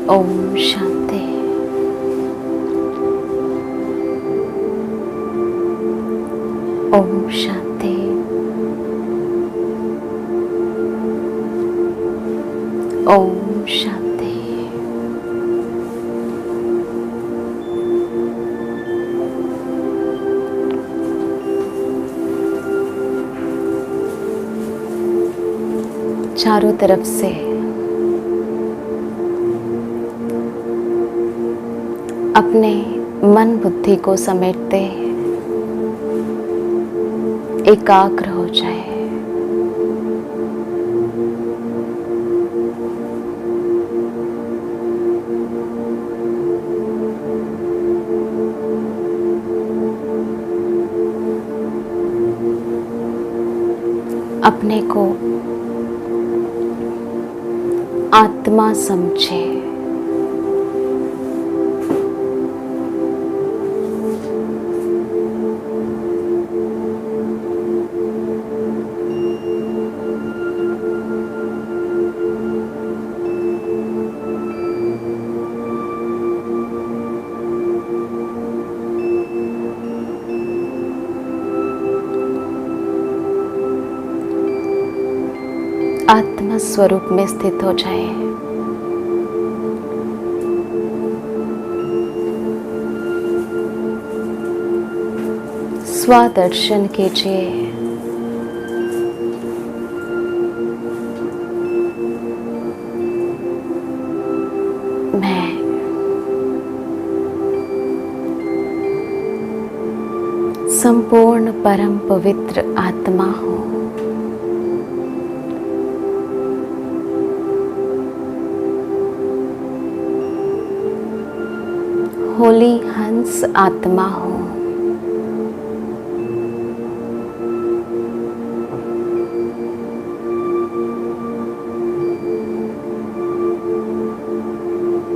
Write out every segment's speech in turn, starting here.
ओम शांति। ओम शांति। ओम शांति। चारों तरफ से अपने मन बुद्धि को समेटते एकाग्र हो जाए। अपने को आत्मा समझे। आत्मा स्वरूप में स्थित हो जाए। स्वदर्शन कीजिए। मैं संपूर्ण परम पवित्र आत्मा हूँ। होली हंस आत्मा हूँ।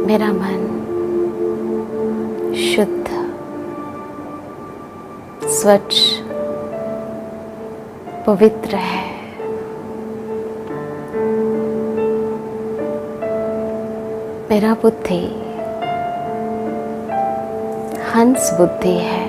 मेरा मन शुद्ध, स्वच्छ, पवित्र है। मेरा बुद्धि हंस बुद्धि है।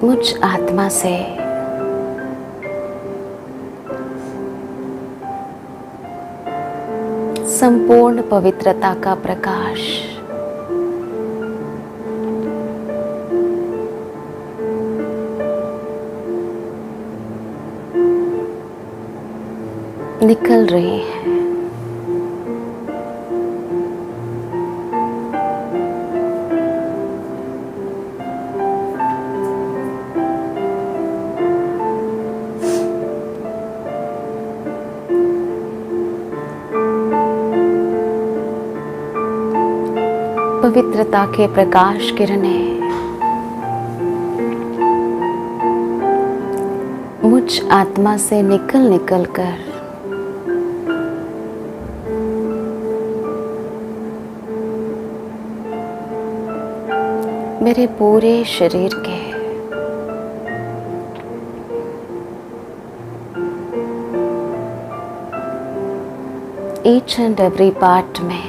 मुझ आत्मा से संपूर्ण पवित्रता का प्रकाश निकल रही है। पवित्रता के प्रकाश किरणें मुझ आत्मा से निकल कर मेरे पूरे शरीर के ईच एंड एवरी पार्ट में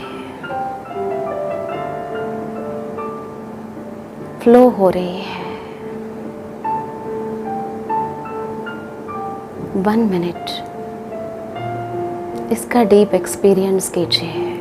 फ्लो हो रही है। 1 मिनट इसका डीप एक्सपीरियंस कीजिए।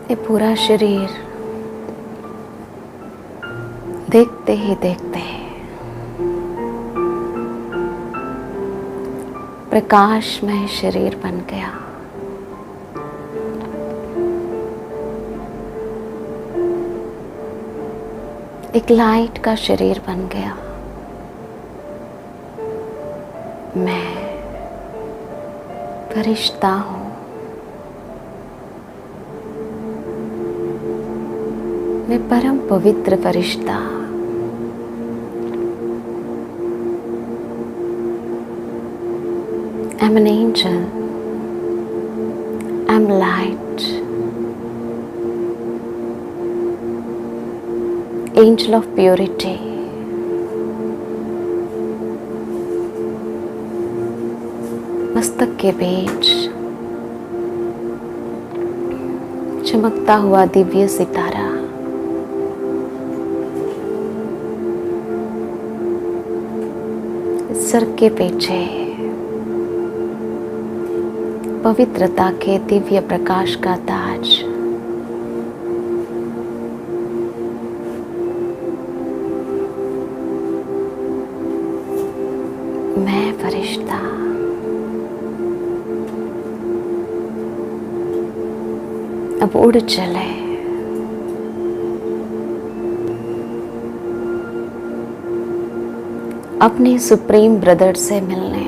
ये पूरा शरीर देखते ही देखते प्रकाशमय शरीर बन गया। एक लाइट का शरीर बन गया। मैं फरिश्ता हूँ। मैं परम पवित्र फरिश्ता। I'm an angel. I'm light. Angel of purity. मस्तक के बीच चमकता हुआ दिव्य सितारा। सर के पीछे पवित्रता के दिव्य प्रकाश का ताज। मैं फरिश्ता। अब उड़ चले। अपने सुप्रीम ब्रदर से मिलने।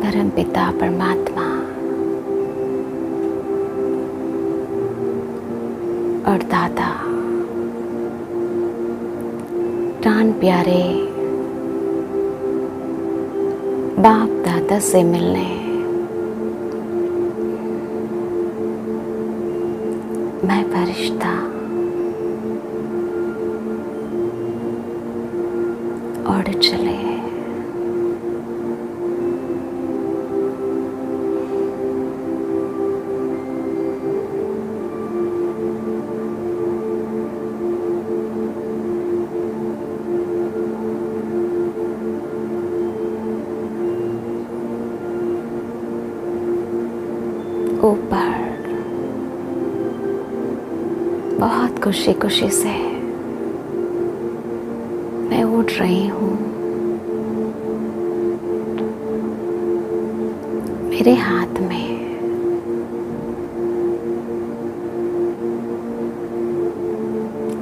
परम पिता परमात्मा और दादा प्राण प्यारे बाप दादा से मिलने। मैं फरिश्ता उड़ चले। ऊपर बहुत खुशी खुशी से मैं उड़ रही हूँ। मेरे हाथ में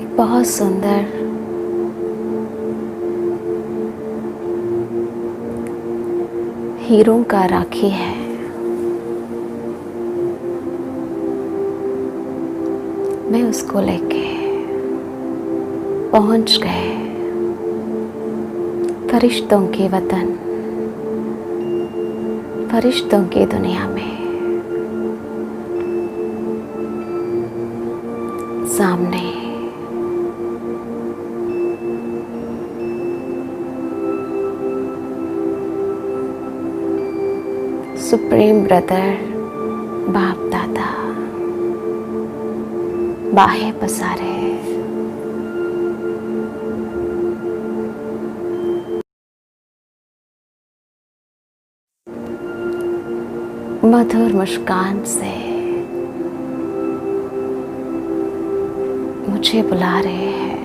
एक बहुत सुंदर हीरों का राखी है। मैं उसको लेके पहुंच गए फरिश्तों के वतन, फरिश्तों की दुनिया में। सामने सुप्रीम ब्रदर बाप दादा बाहें पसारे। मधुर मुस्कान से मुझे बुला रहे हैं।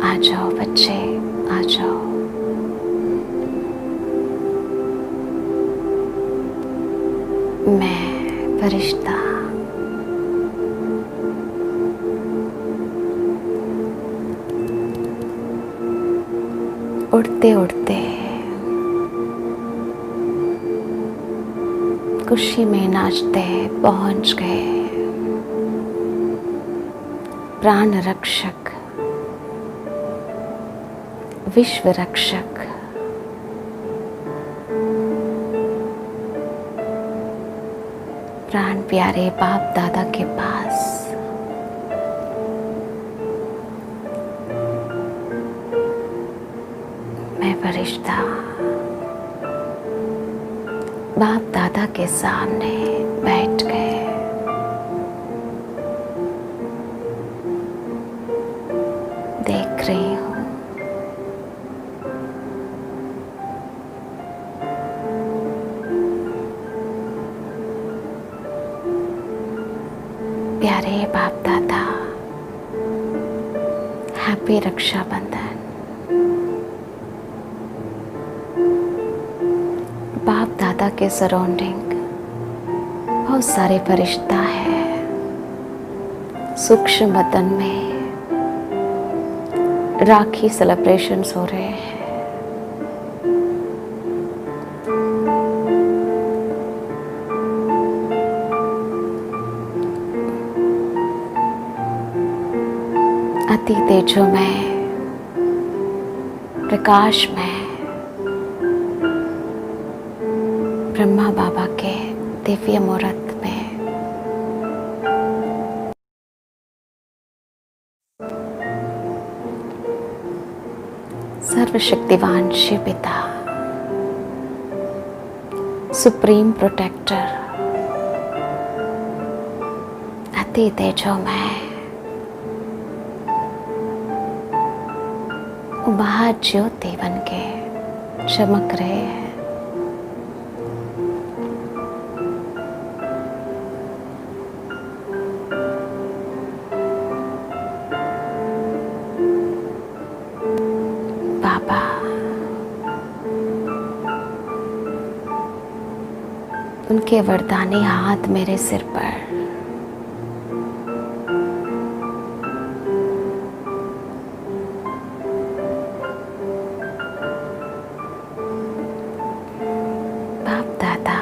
आ जाओ बच्चे, आ जाओ। मैं फरिश्ता उड़ते उड़ते खुशी में नाचते पहुंच गए प्राण रक्षक, विश्व रक्षक, प्राण प्यारे बाप दादा के पास। मैं फरिश्ता बाप दादा के सामने बैठ गए। देख रही हूँ बाप दादा, हैप्पी रक्षाबंधन। बाप दादा के सराउंडिंग बहुत सारे फरिश्ता है। सूक्ष्म वतन में राखी सेलिब्रेशंस हो रहे हैं। अति तेजो में, प्रकाश में ब्रह्मा बाबा के दिव्य मुहूर्त में सर्वशक्तिवान शिव पिता, सुप्रीम प्रोटेक्टर, अति तेजो में महाज्योति बन के चमक रहे हैं। बाबा उनके वरदानी हाथ मेरे सिर पर, बाप दादा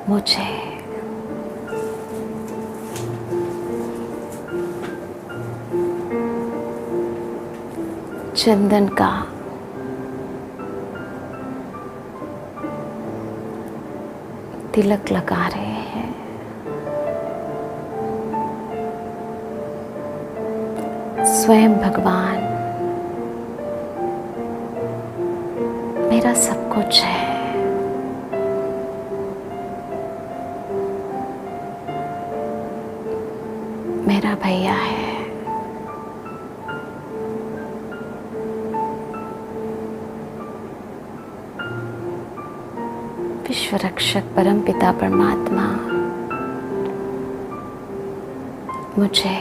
मुझे चंदन का तिलक लगा रहे हैं। स्वयं भगवान मेरा सब कुछ है। मेरा भैया है। विश्व रक्षक परम पिता परमात्मा मुझे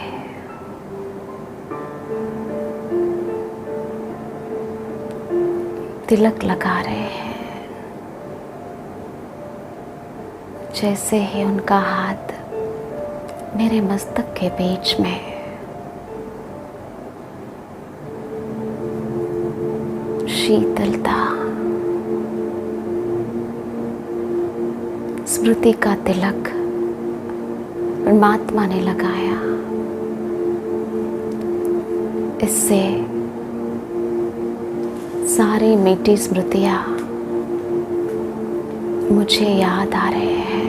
तिलक लगा रहे हैं। जैसे ही उनका हाथ मेरे मस्तक के बीच में शीतलता, स्मृति का तिलक परमात्मा ने लगाया। इससे सारी मीठी स्मृतियाँ मुझे याद आ रहे हैं।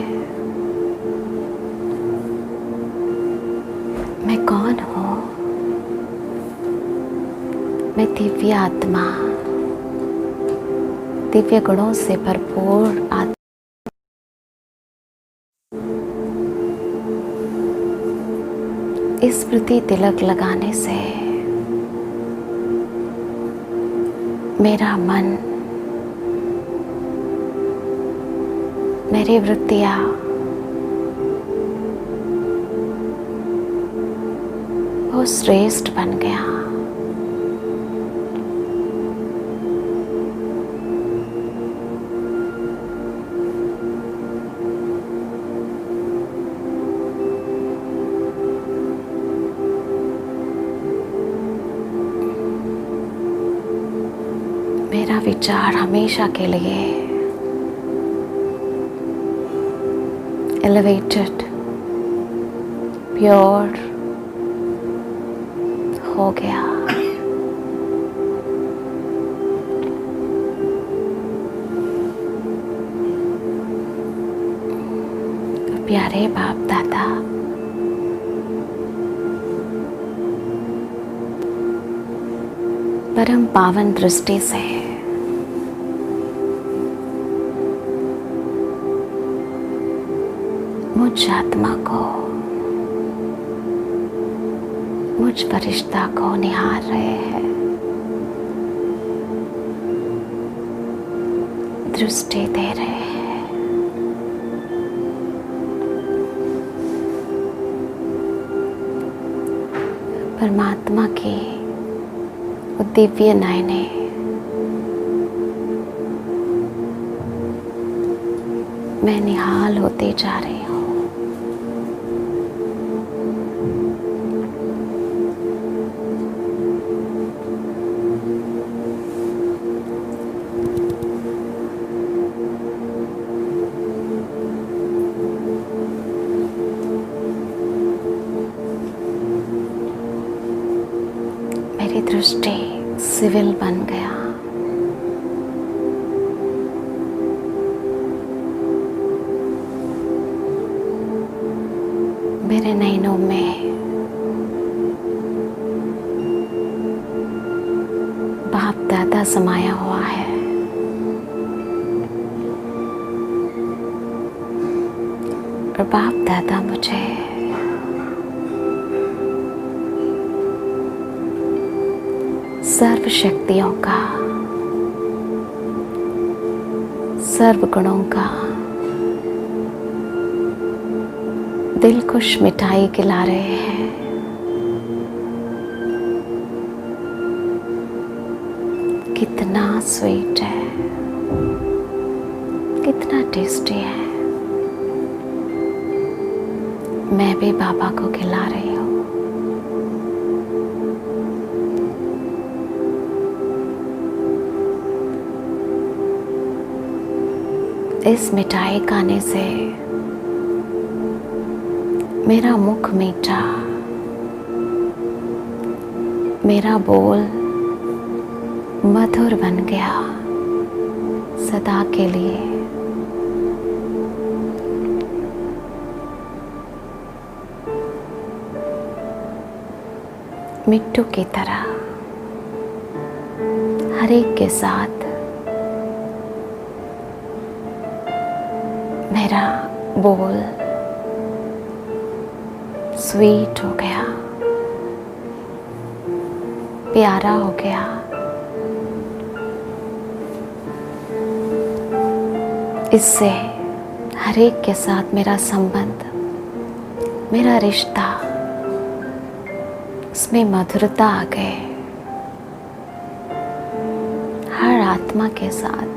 मैं कौन हूँ? मैं दिव्य आत्मा, दिव्य गुणों से भरपूर आत्मा। इस स्मृति तिलक लगाने से मेरा मन, मेरी वृत्तियाँ बहुत श्रेष्ठ बन गया। मेरा विचार हमेशा के लिए एलिवेटेड, प्योर हो गया। प्यारे बाप दादा, परम पावन दृष्टि से मुझ आत्मा को, मुझ फरिश्ता को निहार रहे हैं। दृष्टि दे रहे हैं। परमात्मा की वो दिव्य नयने मैं निहाल होते जा रही हूँ। मेरी दृष्टि सिविल बन गया। मेरे नैनों में बाप दादा समाया हुआ है। और बाप दादा मुझे सर्व शक्तियों का, सर्व गुणों का दिलखुश मिठाई खिला रहे हैं। कितना स्वीट है, कितना टेस्टी है। मैं भी बाबा को खिला रही हूँ। इस मिठाई खाने से मेरा मुख मीठा, मेरा बोल मधुर बन गया सदा के लिए। मिट्टू की तरह हर एक के साथ मेरा बोल स्वीट हो गया, प्यारा हो गया। इससे हर एक के साथ मेरा संबंध, मेरा रिश्ता, उसमें मधुरता आ गए। हर आत्मा के साथ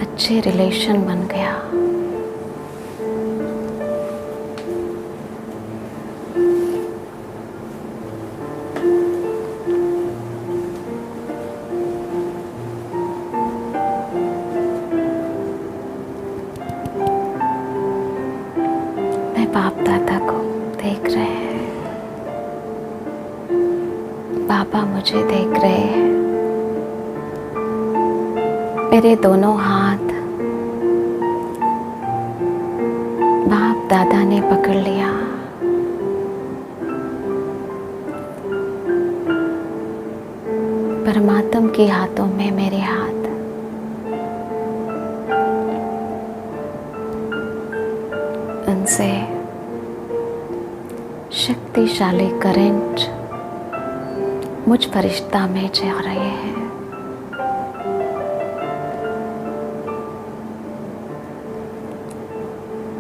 अच्छे रिलेशन बन गया। बाप दादा को देख रहे हैं, बाबा मुझे देख रहे हैं। मेरे दोनों हाथ बाप दादा ने पकड़ लिया। परमात्मा के हाथों में मेरे हाथ। उनसे शक्तिशाली करंट मुझ फरिश्ता में जा रहे हैं।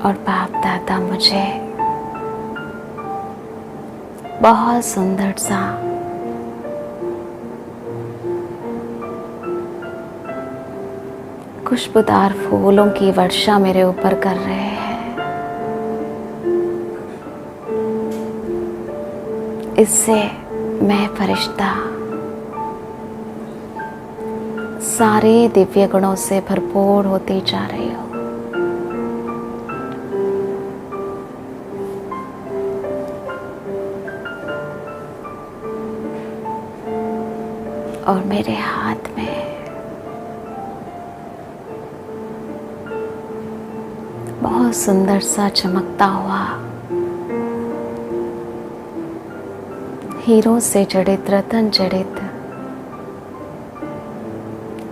और बाप दादा मुझे बहुत सुंदर सा खुशबूदार फूलों की वर्षा मेरे ऊपर कर रहे हैं। इससे मैं फरिश्ता सारे दिव्य गुणों से भरपूर होती जा रही हूँ। और मेरे हाथ में बहुत सुंदर सा चमकता हुआ हीरों से जड़ित, रतन जड़ित,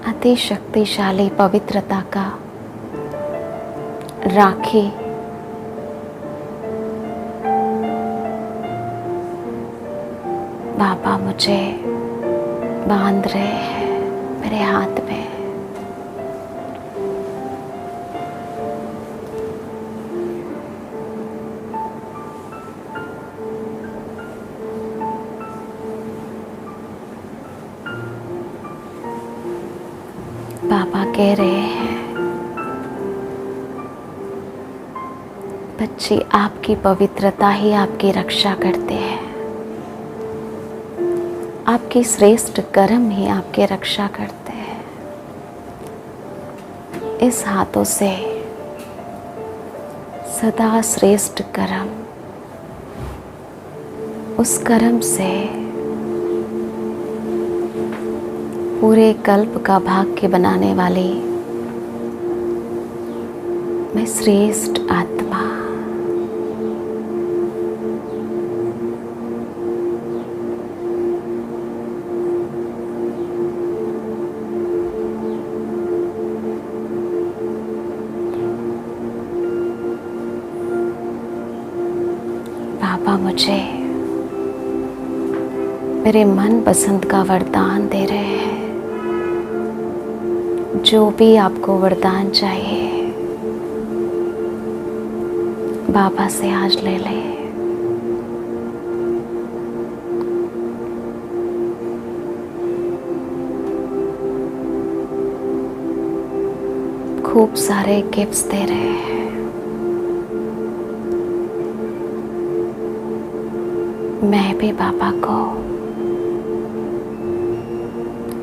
अति शक्तिशाली पवित्रता का राखी बाबा मुझे बांध रहे हैं मेरे हाथ में। बाबा कह रहे हैं, बच्ची, आपकी पवित्रता ही आपकी रक्षा करते हैं। आपकी श्रेष्ठ कर्म ही आपकी रक्षा करते हैं। इस हाथों से सदा श्रेष्ठ कर्म, उस कर्म से पूरे कल्प का भाग्य बनाने वाली मैं श्रेष्ठ आत्मा, बाबा मुझे मेरे मन पसंद का वरदान दे रहे हैं। जो भी आपको वरदान चाहिए बाबा से आज ले ले। खूब सारे गिफ्ट्स दे रहे हैं। मैं भी बाबा को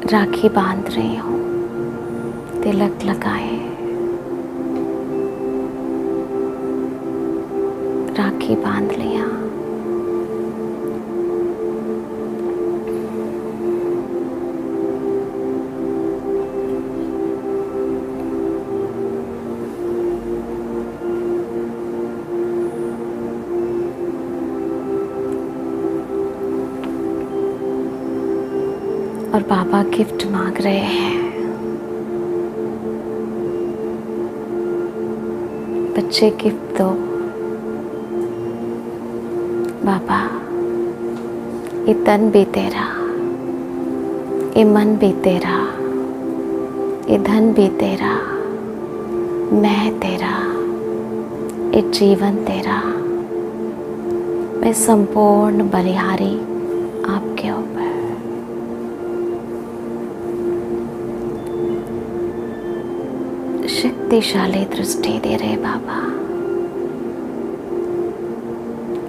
राखी बांध रही हूँ। तिलक लगाए, राखी बांध लिया। और बाबा गिफ्ट मांग रहे हैं। बच्चे गिफ्ट दो। बाबा, ये तन भी तेरा, ये मन भी तेरा, ये धन भी तेरा, मैं तेरा, ये जीवन तेरा। मैं संपूर्ण बलिहारी आपके ऊपर। शक्तिशाली दृष्टि दे रहे बाबा।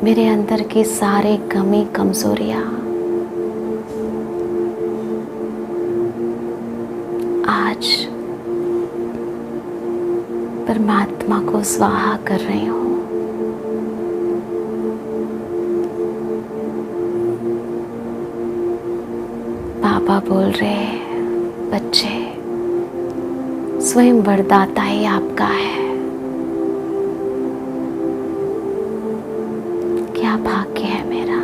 मेरे अंदर की सारी कमी कमजोरियां आज परमात्मा को स्वाहा कर रही हूँ। बाबा बोल रहे, बच्चे, स्वयं वरदाता ही आपका है। क्या भाग्य है मेरा।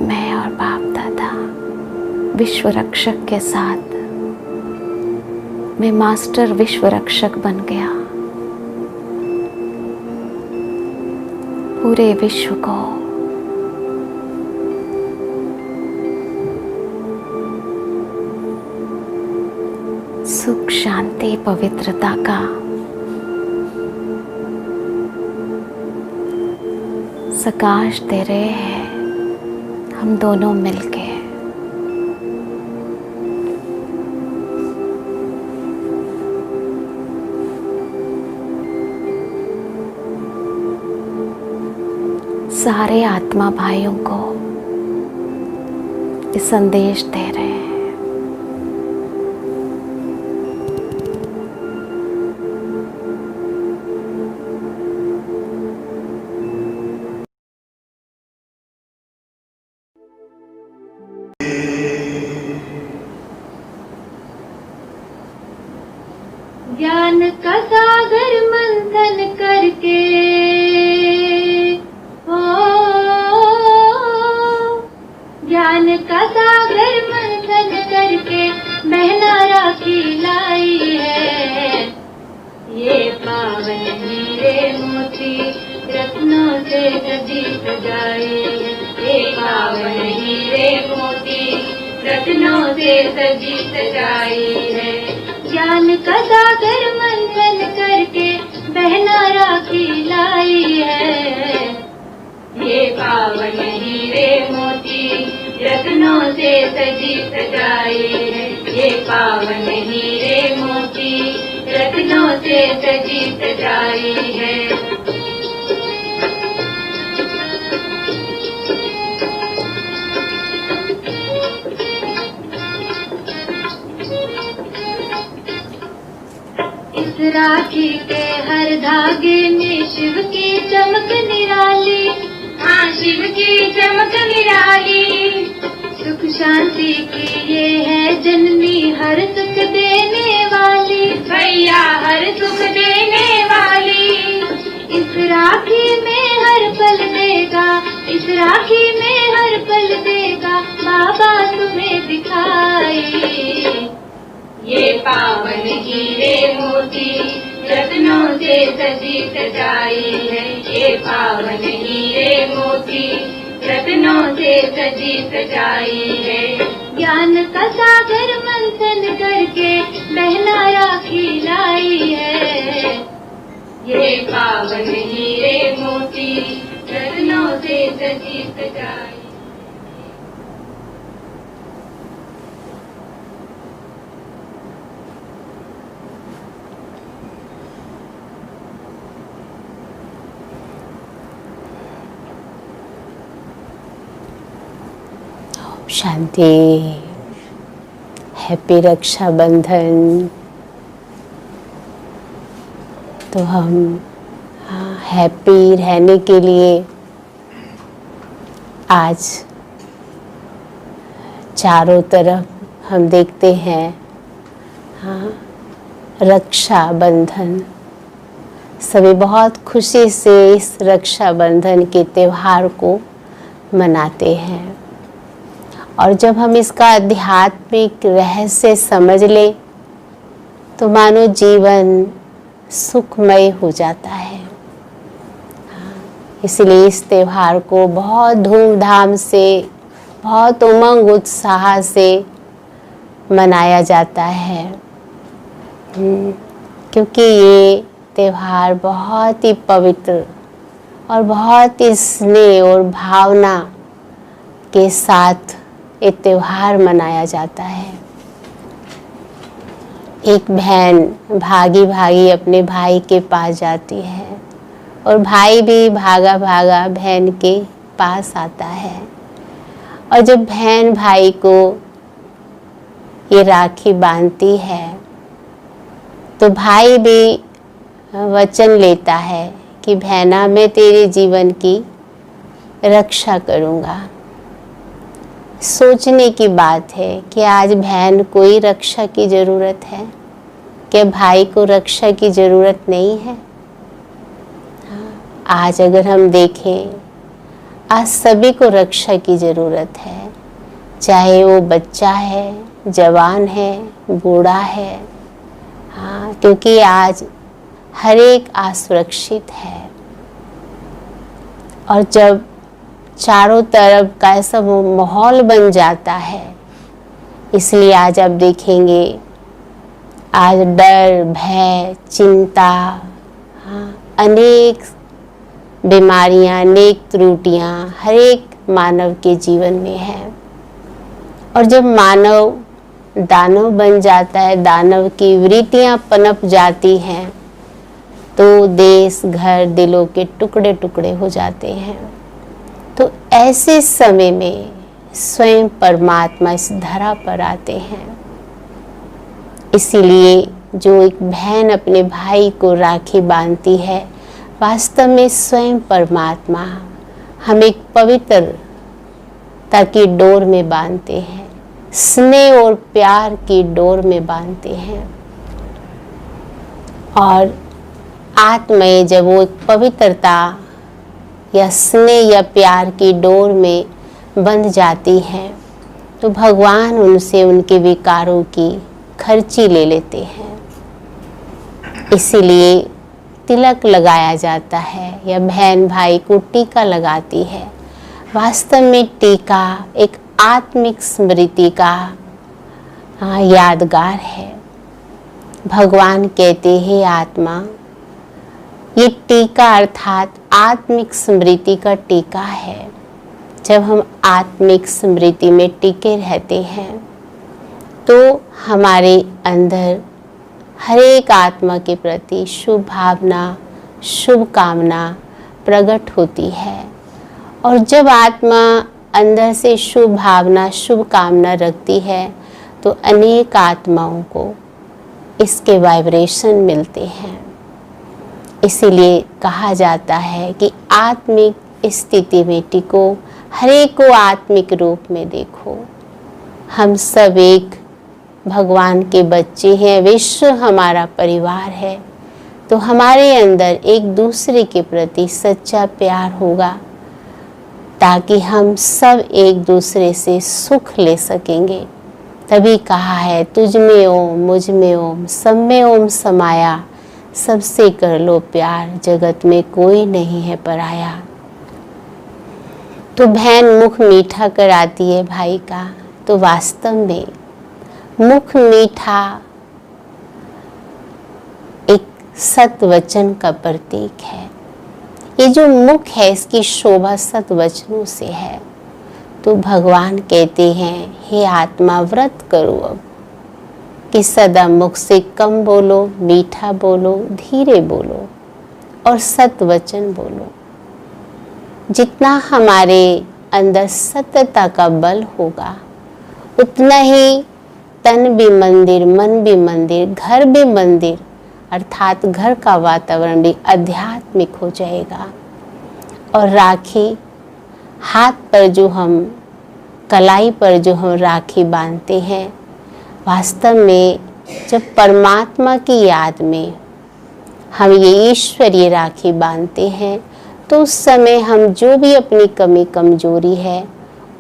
मैं और बाप दादा विश्व रक्षक के साथ मैं मास्टर विश्व रक्षक बन गया। पूरे विश्व को सुख, शांति, पवित्रता का सकाश दे रहे हैं हम दोनों मिलके। सारे आत्मा भाइयों को ये संदेश दे रहे हैं। ज्ञान का सागर मंथन करके ज्ञान का सागर मंथन करके बहना राखी लाई है। ये पावन हीरे मोती रत्नों से सजी सजाई है। ये पावन हीरे मोती रत्नों से सजी सजाई है। ज्ञान का सागर मंथन करके बहना राखी लाई है। ये पावन हीरे मोती रत्नों से सजी सजाई है, ये पावन हीरे मोती रत्नों से सजी सजाई है। इस राखी के हर धागे में शिव की चमक निराली, हाँ शिव की चमक निराली। सुख शांति की ये है जननी, हर सुख देने वाली, भैया हर सुख देने वाली। इस राखी में हर पल देगा, इस राखी में हर पल देगा बाबा तुम्हें दिखाई। ये पावन हीरे मोती रत्नों से सजी सजाई है, ये पावन हीरे मोती रत्नों से सजी सजाई है। ज्ञान का सागर मंथन करके बहना राखी लाई है, ये पावन हीरे मोती रत्नों से सजी सजाई। शांति। हैप्पी रक्षाबंधन। तो हम हैप्पी रहने के लिए आज चारों तरफ हम देखते हैं रक्षाबंधन। सभी बहुत खुशी से इस रक्षाबंधन के त्योहार को मनाते हैं। और जब हम इसका आध्यात्मिक रहस्य समझ लें तो मानो जीवन सुखमय हो जाता है। इसलिए इस त्योहार को बहुत धूमधाम से, बहुत उमंग उत्साह से मनाया जाता है, क्योंकि ये त्योहार बहुत ही पवित्र और बहुत ही स्नेह और भावना के साथ ये त्योहार मनाया जाता है। एक बहन भागी भागी अपने भाई के पास जाती है और भाई भी भागा भागा बहन के पास आता है। और जब बहन भाई को ये राखी बांधती है तो भाई भी वचन लेता है कि बहना मैं तेरे जीवन की रक्षा करूँगा। सोचने की बात है कि आज बहन को ही रक्षा की ज़रूरत है, क्या भाई को रक्षा की ज़रूरत नहीं है? आज अगर हम देखें, आज सभी को रक्षा की ज़रूरत है, चाहे वो बच्चा है, जवान है, बूढ़ा है। हाँ, क्योंकि आज हर एक असुरक्षित है। और जब चारों तरफ का ऐसा माहौल बन जाता है, इसलिए आज आप देखेंगे आज डर, भय, चिंता, अनेक बीमारियां, अनेक त्रुटियां हर एक मानव के जीवन में है। और जब मानव दानव बन जाता है, दानव की वृत्तियां पनप जाती हैं, तो देश, घर, दिलों के टुकड़े टुकड़े हो जाते हैं। तो ऐसे समय में स्वयं परमात्मा इस धरा पर आते हैं। इसीलिए जो एक बहन अपने भाई को राखी बांधती है, वास्तव में स्वयं परमात्मा हम एक पवित्रता की डोर में बांधते हैं, स्नेह और प्यार की डोर में बांधते हैं। और आत्माएं जब वो एक पवित्रता या स्नेह या प्यार की डोर में बंध जाती हैं, तो भगवान उनसे उनके विकारों की खर्ची ले लेते हैं। इसीलिए तिलक लगाया जाता है या बहन भाई को टीका लगाती है। वास्तव में टीका एक आत्मिक स्मृति का यादगार है। भगवान कहते हैं आत्मा, ये टीका अर्थात आत्मिक स्मृति का टीका है। जब हम आत्मिक स्मृति में टिके रहते हैं तो हमारे अंदर हर एक आत्मा के प्रति शुभ भावना, शुभ कामना प्रकट होती है। और जब आत्मा अंदर से शुभ भावना, शुभ कामना रखती है तो अनेक आत्माओं को इसके वाइब्रेशन मिलते हैं। इसीलिए कहा जाता है कि आत्मिक स्थिति में टिको, हर एक को आत्मिक रूप में देखो। हम सब एक भगवान के बच्चे हैं, विश्व हमारा परिवार है, तो हमारे अंदर एक दूसरे के प्रति सच्चा प्यार होगा ताकि हम सब एक दूसरे से सुख ले सकेंगे। तभी कहा है तुझ में ओम, मुझ में ओम, सब में ओम समाया, सबसे कर लो प्यार, जगत में कोई नहीं है पराया। तो बहन मुख मीठा कराती है भाई का, तो वास्तव में मुख मीठा एक सत वचन का प्रतीक है। ये जो मुख है इसकी शोभा सत वचनों से है। तो भगवान कहते हैं हे आत्मा व्रत करो अब कि सदा मुख से कम बोलो, मीठा बोलो, धीरे बोलो और सत वचन बोलो। जितना हमारे अंदर सत्यता का बल होगा उतना ही तन भी मंदिर, मन भी मंदिर, घर भी मंदिर, अर्थात घर का वातावरण भी आध्यात्मिक हो जाएगा। और राखी हाथ पर जो हम, कलाई पर जो हम राखी बांधते हैं, वास्तव में जब परमात्मा की याद में हम ये ईश्वरीय राखी बांधते हैं तो उस समय हम जो भी अपनी कमी कमजोरी है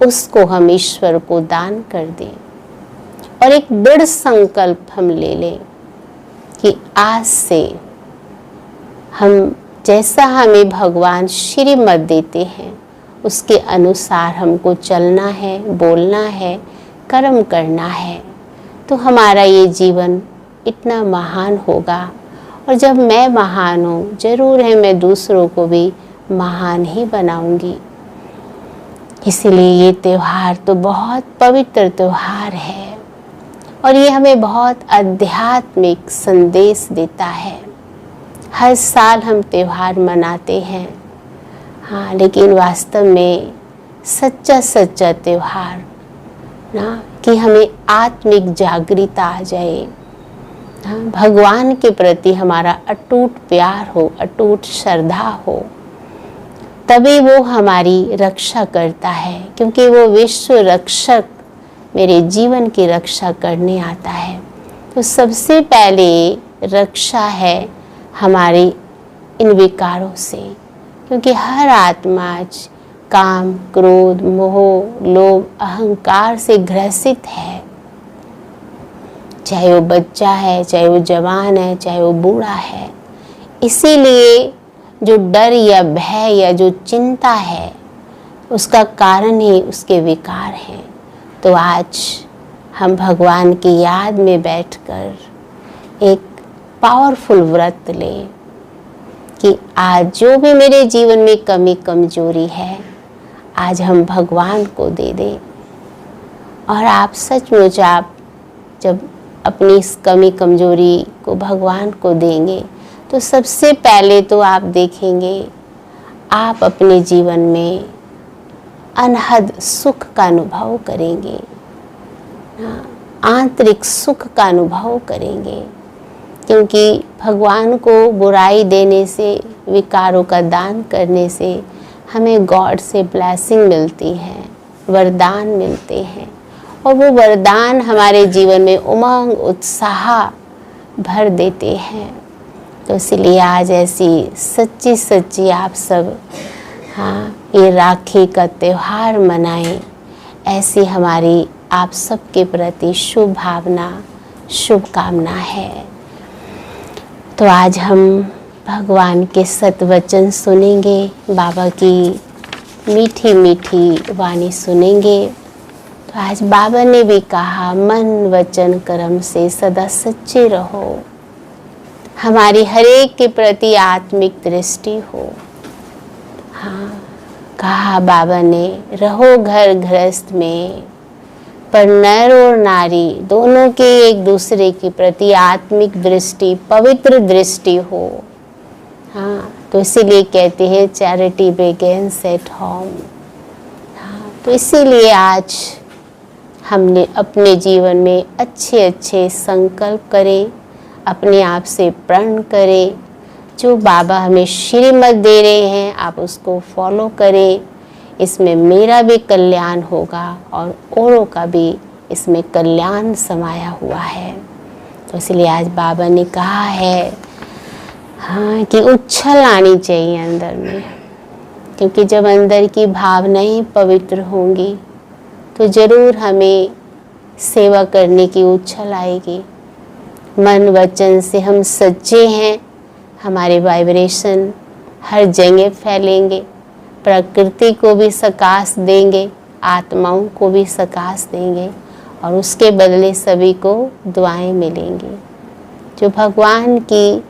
उसको हम ईश्वर को दान कर दें और एक दृढ़ संकल्प हम ले लें कि आज से हम जैसा हमें भगवान श्रीमत देते हैं उसके अनुसार हमको चलना है, बोलना है, कर्म करना है, तो हमारा ये जीवन इतना महान होगा। और जब मैं महान हूँ, जरूर है मैं दूसरों को भी महान ही बनाऊंगी। इसीलिए ये त्यौहार तो बहुत पवित्र त्यौहार है और ये हमें बहुत आध्यात्मिक संदेश देता है। हर साल हम त्यौहार मनाते हैं, हाँ, लेकिन वास्तव में सच्चा त्यौहार ना कि हमें आत्मिक जागृति आ जाए, हाँ, भगवान के प्रति हमारा अटूट प्यार हो, अटूट श्रद्धा हो, तभी वो हमारी रक्षा करता है। क्योंकि वो विश्व रक्षक मेरे जीवन की रक्षा करने आता है। तो सबसे पहले रक्षा है हमारी इन विकारों से, क्योंकि हर आत्मा आज काम, क्रोध, मोह, लोभ, अहंकार से ग्रसित है। चाहे वो बच्चा है, चाहे वो जवान है, चाहे वो बूढ़ा है। इसीलिए जो डर या भय या जो चिंता है उसका कारण ही उसके विकार हैं। तो आज हम भगवान की याद में बैठकर एक पावरफुल व्रत लें कि आज जो भी मेरे जीवन में कमी कमजोरी है आज हम भगवान को दे दें। और आप सचमुच आप जब अपनी इस कमी कमजोरी को भगवान को देंगे तो सबसे पहले तो आप देखेंगे आप अपने जीवन में अनहद सुख का अनुभव करेंगे, आंतरिक सुख का अनुभव करेंगे। क्योंकि भगवान को बुराई देने से, विकारों का दान करने से हमें गॉड से ब्लेसिंग मिलती है, वरदान मिलते हैं और वो वरदान हमारे जीवन में उमंग उत्साह भर देते हैं। तो इसलिए आज ऐसी सच्ची आप सब, हाँ, ये राखी का त्यौहार मनाएं। ऐसी हमारी आप सबके प्रति शुभ भावना, शुभ कामना है। तो आज हम भगवान के सतवचन सुनेंगे, बाबा की मीठी मीठी वाणी सुनेंगे। तो आज बाबा ने भी कहा मन वचन कर्म से सदा सच्चे रहो, हमारी हर एक के प्रति आत्मिक दृष्टि हो। हाँ, कहा बाबा ने, रहो घर गृहस्थ में, पर नर और नारी दोनों के एक दूसरे के प्रति आत्मिक दृष्टि, पवित्र दृष्टि हो। हाँ, तो इसीलिए कहते हैं चैरिटी बिगिंस एट होम। हाँ, तो इसीलिए आज हमने अपने जीवन में अच्छे अच्छे संकल्प करें, अपने आप से प्रण करें, जो बाबा हमें श्रीमत दे रहे हैं आप उसको फॉलो करें। इसमें मेरा भी कल्याण होगा और औरों का भी इसमें कल्याण समाया हुआ है। तो इसलिए आज बाबा ने कहा है हाँ कि उछल आनी चाहिए अंदर में, क्योंकि जब अंदर की भावनाएं पवित्र होंगी तो ज़रूर हमें सेवा करने की उछल आएगी। मन वचन से हम सच्चे हैं, हमारे वाइब्रेशन हर जगह फैलेंगे, प्रकृति को भी सकाश देंगे, आत्माओं को भी सकाश देंगे और उसके बदले सभी को दुआएं मिलेंगी। जो भगवान की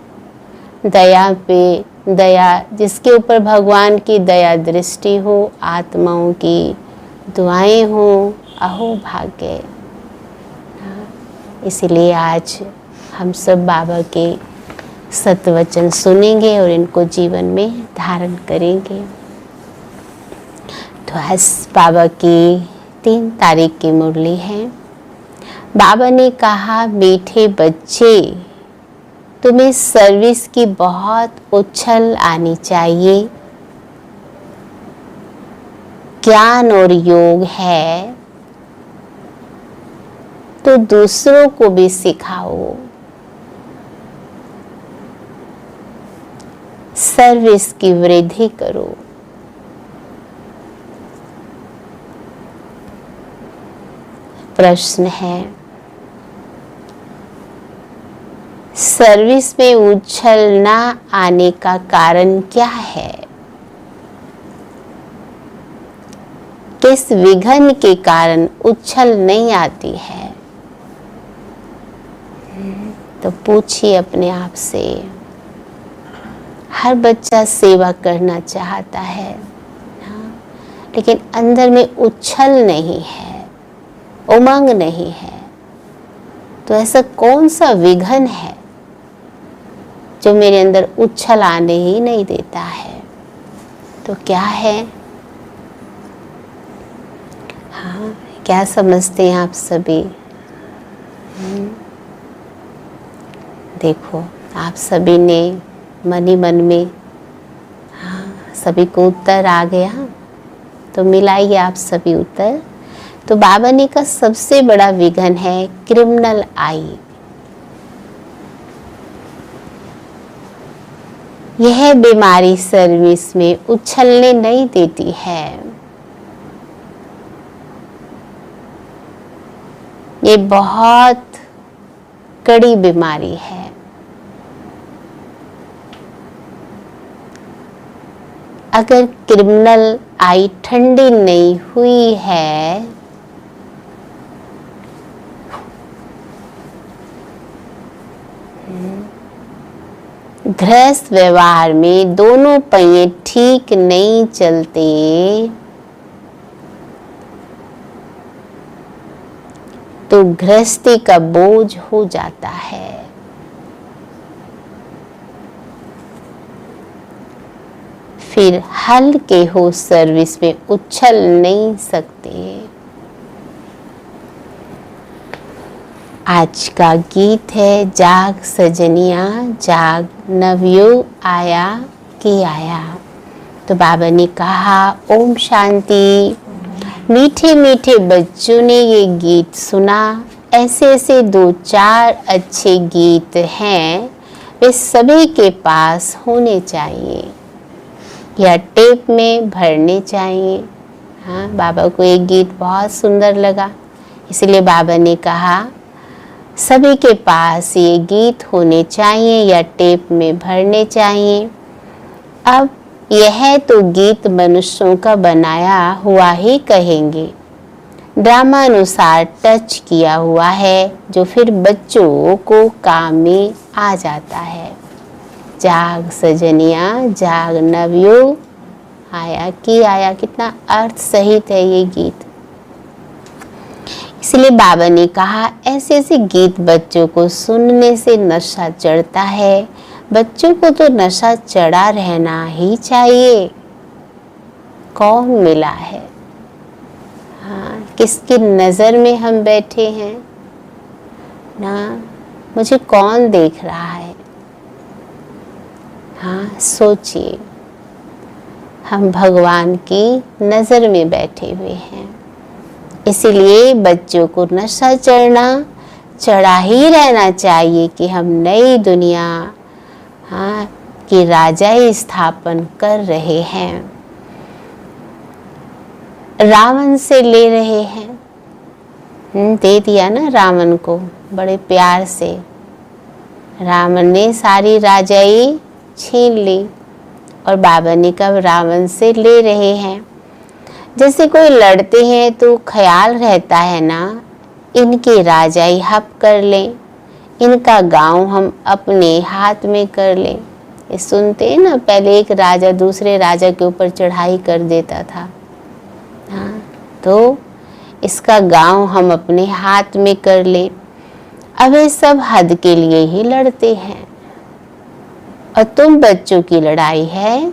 दया पे दया, जिसके ऊपर भगवान की दया दृष्टि हो, आत्माओं की दुआएं हो, अहो भाग्य। इसीलिए आज हम सब बाबा के सत्वचन सुनेंगे और इनको जीवन में धारण करेंगे। तो आज बाबा की 3 तारीख की मुरली है। बाबा ने कहा, मीठे बच्चे, तुम्हें सर्विस की बहुत उछल आनी चाहिए। ज्ञान और योग है तो दूसरों को भी सिखाओ। सर्विस की वृद्धि करो। प्रश्न है, सर्विस में उछल ना आने का कारण क्या है? किस विघ्न के कारण उछल नहीं आती है? तो पूछिए अपने आप से। हर बच्चा सेवा करना चाहता है, हाँ, लेकिन अंदर में उछल नहीं है, उमंग नहीं है। तो ऐसा कौन सा विघ्न है जो मेरे अंदर उछल आने ही नहीं देता है? तो क्या है? हाँ, क्या समझते हैं आप सभी? देखो, आप सभी ने मन ही मन में, हाँ, सभी को उत्तर आ गया। तो मिलाइए आप सभी उत्तर। तो बाबा ने का सबसे बड़ा विघ्न है क्रिमिनल आई। यह बीमारी सर्विस में उछलने नहीं देती है। ये बहुत कड़ी बीमारी है। अगर क्रिमिनल आई ठंडी नहीं हुई है गृहस्थ व्यवहार में दोनों पहिए ठीक नहीं चलते, तो गृहस्थी का बोझ हो जाता है। फिर हल्के हो सर्विस में उछल नहीं सकते। आज का गीत है, जाग सजनिया जाग, नवयुग आया कि आया। तो बाबा ने कहा, ओम शांति। मीठे मीठे बच्चों ने ये गीत सुना। ऐसे ऐसे 2-4 अच्छे गीत हैं, वे सभी के पास होने चाहिए या टेप में भरने चाहिए। हाँ, बाबा को एक गीत बहुत सुंदर लगा, इसलिए बाबा ने कहा सभी के पास ये गीत होने चाहिए या टेप में भरने चाहिए। अब यह तो गीत मनुष्यों का बनाया हुआ ही कहेंगे, ड्रामा अनुसार टच किया हुआ है, जो फिर बच्चों को काम में आ जाता है। जाग सजनिया जाग, नवयुग आया कि आया, कितना अर्थ सहित है ये गीत। इसलिए बाबा ने कहा ऐसे ऐसे गीत बच्चों को सुनने से नशा चढ़ता है। बच्चों को तो नशा चढ़ा रहना ही चाहिए। कौन मिला है, हाँ, किसकी नजर में हम बैठे हैं ना, मुझे कौन देख रहा है। हाँ, सोचिए, हम भगवान की नजर में बैठे हुए हैं। इसीलिए बच्चों को नशा चढ़ा ही रहना चाहिए कि हम नई दुनिया, हाँ, की राजाई स्थापन कर रहे हैं, रावण से ले रहे हैं। दे दिया ना रावण को बड़े प्यार से। रावण ने सारी राजाई छीन ली और बाबा ने कब रावण से ले रहे हैं। जैसे कोई लड़ते हैं तो ख्याल रहता है ना, इनकी राजाई हप कर लें, इनका गांव हम अपने हाथ में कर लें। ये सुनते हैं ना, पहले एक राजा दूसरे राजा के ऊपर चढ़ाई कर देता था, हाँ, तो इसका गांव हम अपने हाथ में कर लें। अब ये सब हद के लिए ही लड़ते हैं और तुम बच्चों की लड़ाई है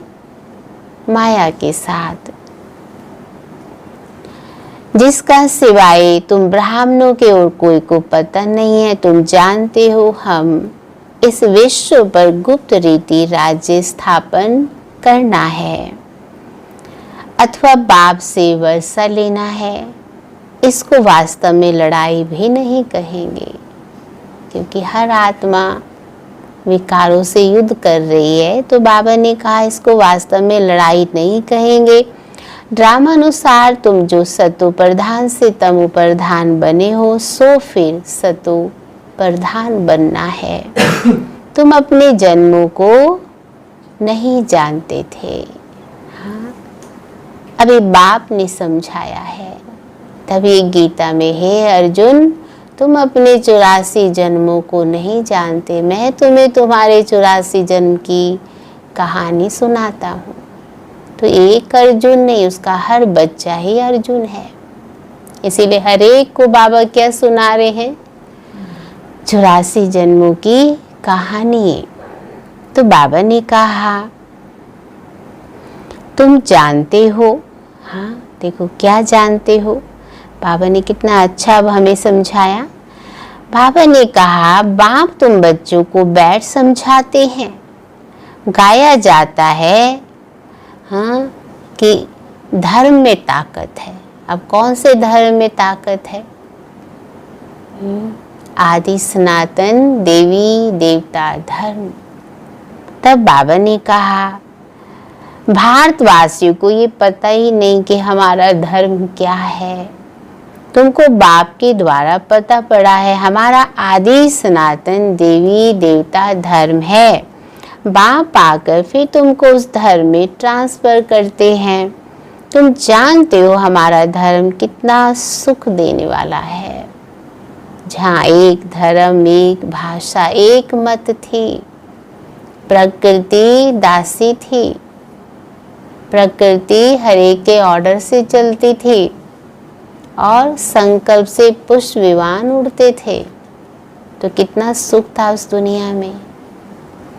माया के साथ, जिसका सिवाय तुम ब्राह्मणों के और कोई को पता नहीं है। तुम जानते हो हम इस विश्व पर गुप्त रीति राज्य स्थापन करना है अथवा बाप से वर्षा लेना है। इसको वास्तव में लड़ाई भी नहीं कहेंगे, क्योंकि हर आत्मा विकारों से युद्ध कर रही है। तो बाबा ने कहा इसको वास्तव में लड़ाई नहीं कहेंगे। ड्रामा अनुसार तुम जो सतो प्रधान से तमो प्रधान बने हो, सो फिर सतो प्रधान बनना है। तुम अपने जन्मों को नहीं जानते थे, हाँ, अभी बाप ने समझाया है। तभी गीता में है अर्जुन, तुम अपने 84 जन्मों को नहीं जानते, मैं तुम्हें तुम्हारे 84 जन्म की कहानी सुनाता हूँ। तो एक अर्जुन नहीं, उसका हर बच्चा ही अर्जुन है। इसीलिए हर एक को बाबा क्या सुना रहे हैं, 84 जन्मों की कहानी। तो बाबा ने कहा तुम जानते हो, हाँ, देखो क्या जानते हो। बाबा ने कितना अच्छा अब हमें समझाया। बाबा ने कहा बाप तुम बच्चों को बैठ समझाते हैं, गाया जाता है, हाँ, कि धर्म में ताकत है। अब कौन से धर्म में ताकत है? आदि सनातन देवी देवता धर्म। तब बाबा ने कहा भारतवासियों को ये पता ही नहीं कि हमारा धर्म क्या है। तुमको बाप के द्वारा पता पड़ा है हमारा आदि सनातन देवी देवता धर्म है। बाप आकर फिर तुमको उस धर्म में ट्रांसफर करते हैं। तुम जानते हो हमारा धर्म कितना सुख देने वाला है, जहाँ एक धर्म, एक भाषा, एक मत थी। प्रकृति दासी थी, प्रकृति हर एक के ऑर्डर से चलती थी और संकल्प से पुष्प विमान उड़ते थे। तो कितना सुख था उस दुनिया में।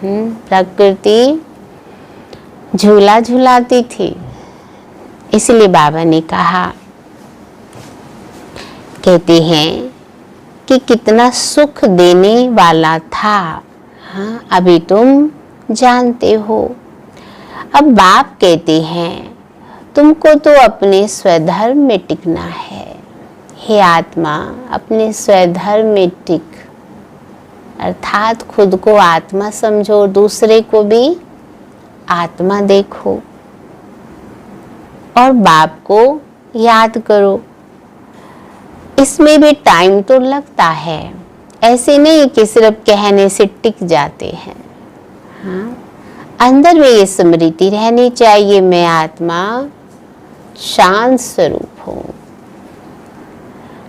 प्रकृति झूला झूलाती थी। इसलिए बाबा ने कहा, कहते हैं कि कितना सुख देने वाला था, हाँ, अभी तुम जानते हो। अब बाप कहते हैं तुमको तो अपने स्वधर्म में टिकना है। हे आत्मा, अपने स्वधर्म में टिक, अर्थात खुद को आत्मा समझो, दूसरे को भी आत्मा देखो और बाप को याद करो। इसमें भी टाइम तो लगता है, ऐसे नहीं कि सिर्फ कहने से टिक जाते हैं, हाँ, अंदर में ये स्मृति रहनी चाहिए, मैं आत्मा शांत स्वरूप हूँ।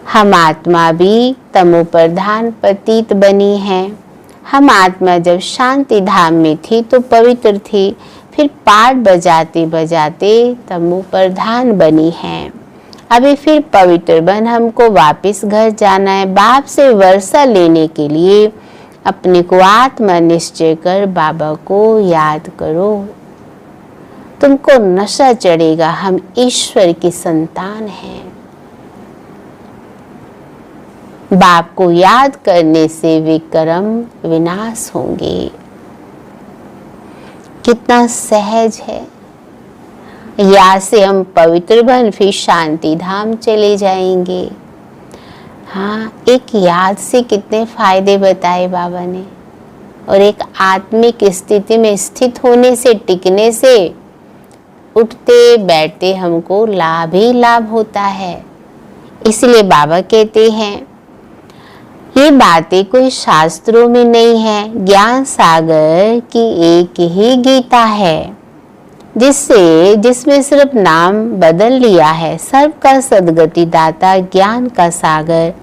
हम आत्मा भी तमो प्रधान पतित बनी है। हम आत्मा जब शांति धाम में थी तो पवित्र थी, फिर पाठ बजाते बजाते तमो प्रधान बनी हैं। अभी फिर पवित्र बन हमको वापस घर जाना है। बाप से वर्षा लेने के लिए अपने को आत्मा निश्चय कर बाबा को याद करो। तुमको नशा चढ़ेगा, हम ईश्वर की संतान हैं। बाप को याद करने से वे कर्म विनाश होंगे। कितना सहज है। यहाँ से हम पवित्र बन फिर शांति धाम चले जाएंगे। हाँ, एक याद से कितने फायदे बताए बाबा ने, और एक आत्मिक स्थिति में स्थित होने से, टिकने से, उठते बैठते हमको लाभ ही लाभ होता है। इसलिए बाबा कहते हैं ये बातें कोई शास्त्रों में नहीं है, ज्ञान सागर की एक ही गीता है, जिसमें सिर्फ नाम बदल लिया है। सबका सद्गति दाता ज्ञान का सागर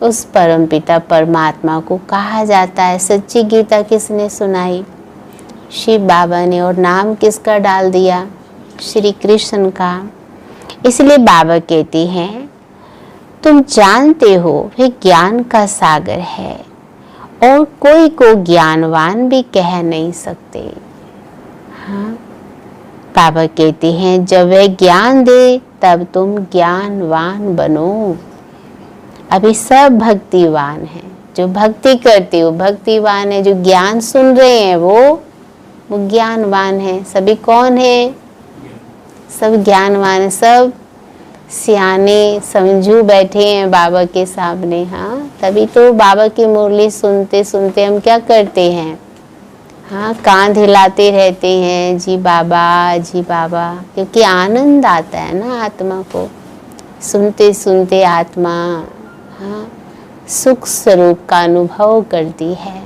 उस परमपिता परमात्मा को कहा जाता है। सच्ची गीता किसने सुनाई? शिव बाबा ने। और नाम किसका डाल दिया? श्री कृष्ण का। इसलिए बाबा कहते हैं तुम जानते हो वे ज्ञान का सागर है और कोई को ज्ञानवान भी कह नहीं सकते। हाँ, बाबा कहते हैं जब वह ज्ञान दे तब तुम ज्ञानवान बनो। अभी सब भक्तिवान हैं, जो भक्ति करते हो भक्तिवान है, जो ज्ञान सुन रहे हैं वो ज्ञानवान है। सभी कौन है? सब ज्ञानवान है, सब सियाने समझू बैठे हैं बाबा के सामने। हाँ, तभी तो बाबा की मुरली सुनते सुनते हम क्या करते हैं? हाँ, कान हिलाते रहते हैं, जी बाबा, क्योंकि आनंद आता है ना आत्मा को। सुनते सुनते आत्मा हाँ सुख स्वरूप का अनुभव करती है।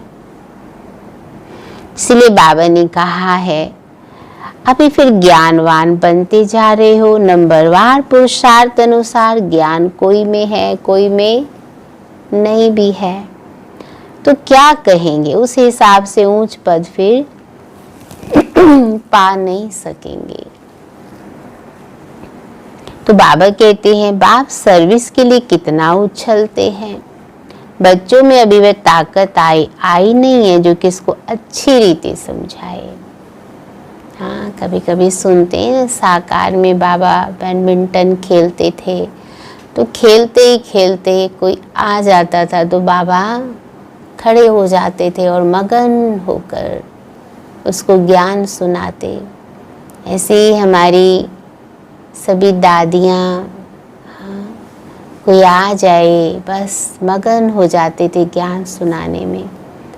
इसलिए बाबा ने कहा है अभी फिर ज्ञानवान बनते जा रहे हो। नंबरवार पुरुषार्थ अनुसार ज्ञान कोई में है, कोई में नहीं भी है, तो क्या कहेंगे? उस हिसाब से ऊंच पद फिर पा नहीं सकेंगे। तो बाबा कहते हैं बाप सर्विस के लिए कितना उछलते हैं। बच्चों में अभी वह ताकत आई नहीं है जो किसको अच्छी रीति समझाए। हाँ, कभी कभी सुनते हैं साकार में बाबा बैडमिंटन खेलते थे, तो खेलते ही खेलते कोई आ जाता था तो बाबा खड़े हो जाते थे और मगन होकर उसको ज्ञान सुनाते। ऐसे ही हमारी सभी दादियाँ, हाँ, कोई आ जाए बस मगन हो जाते थे ज्ञान सुनाने में।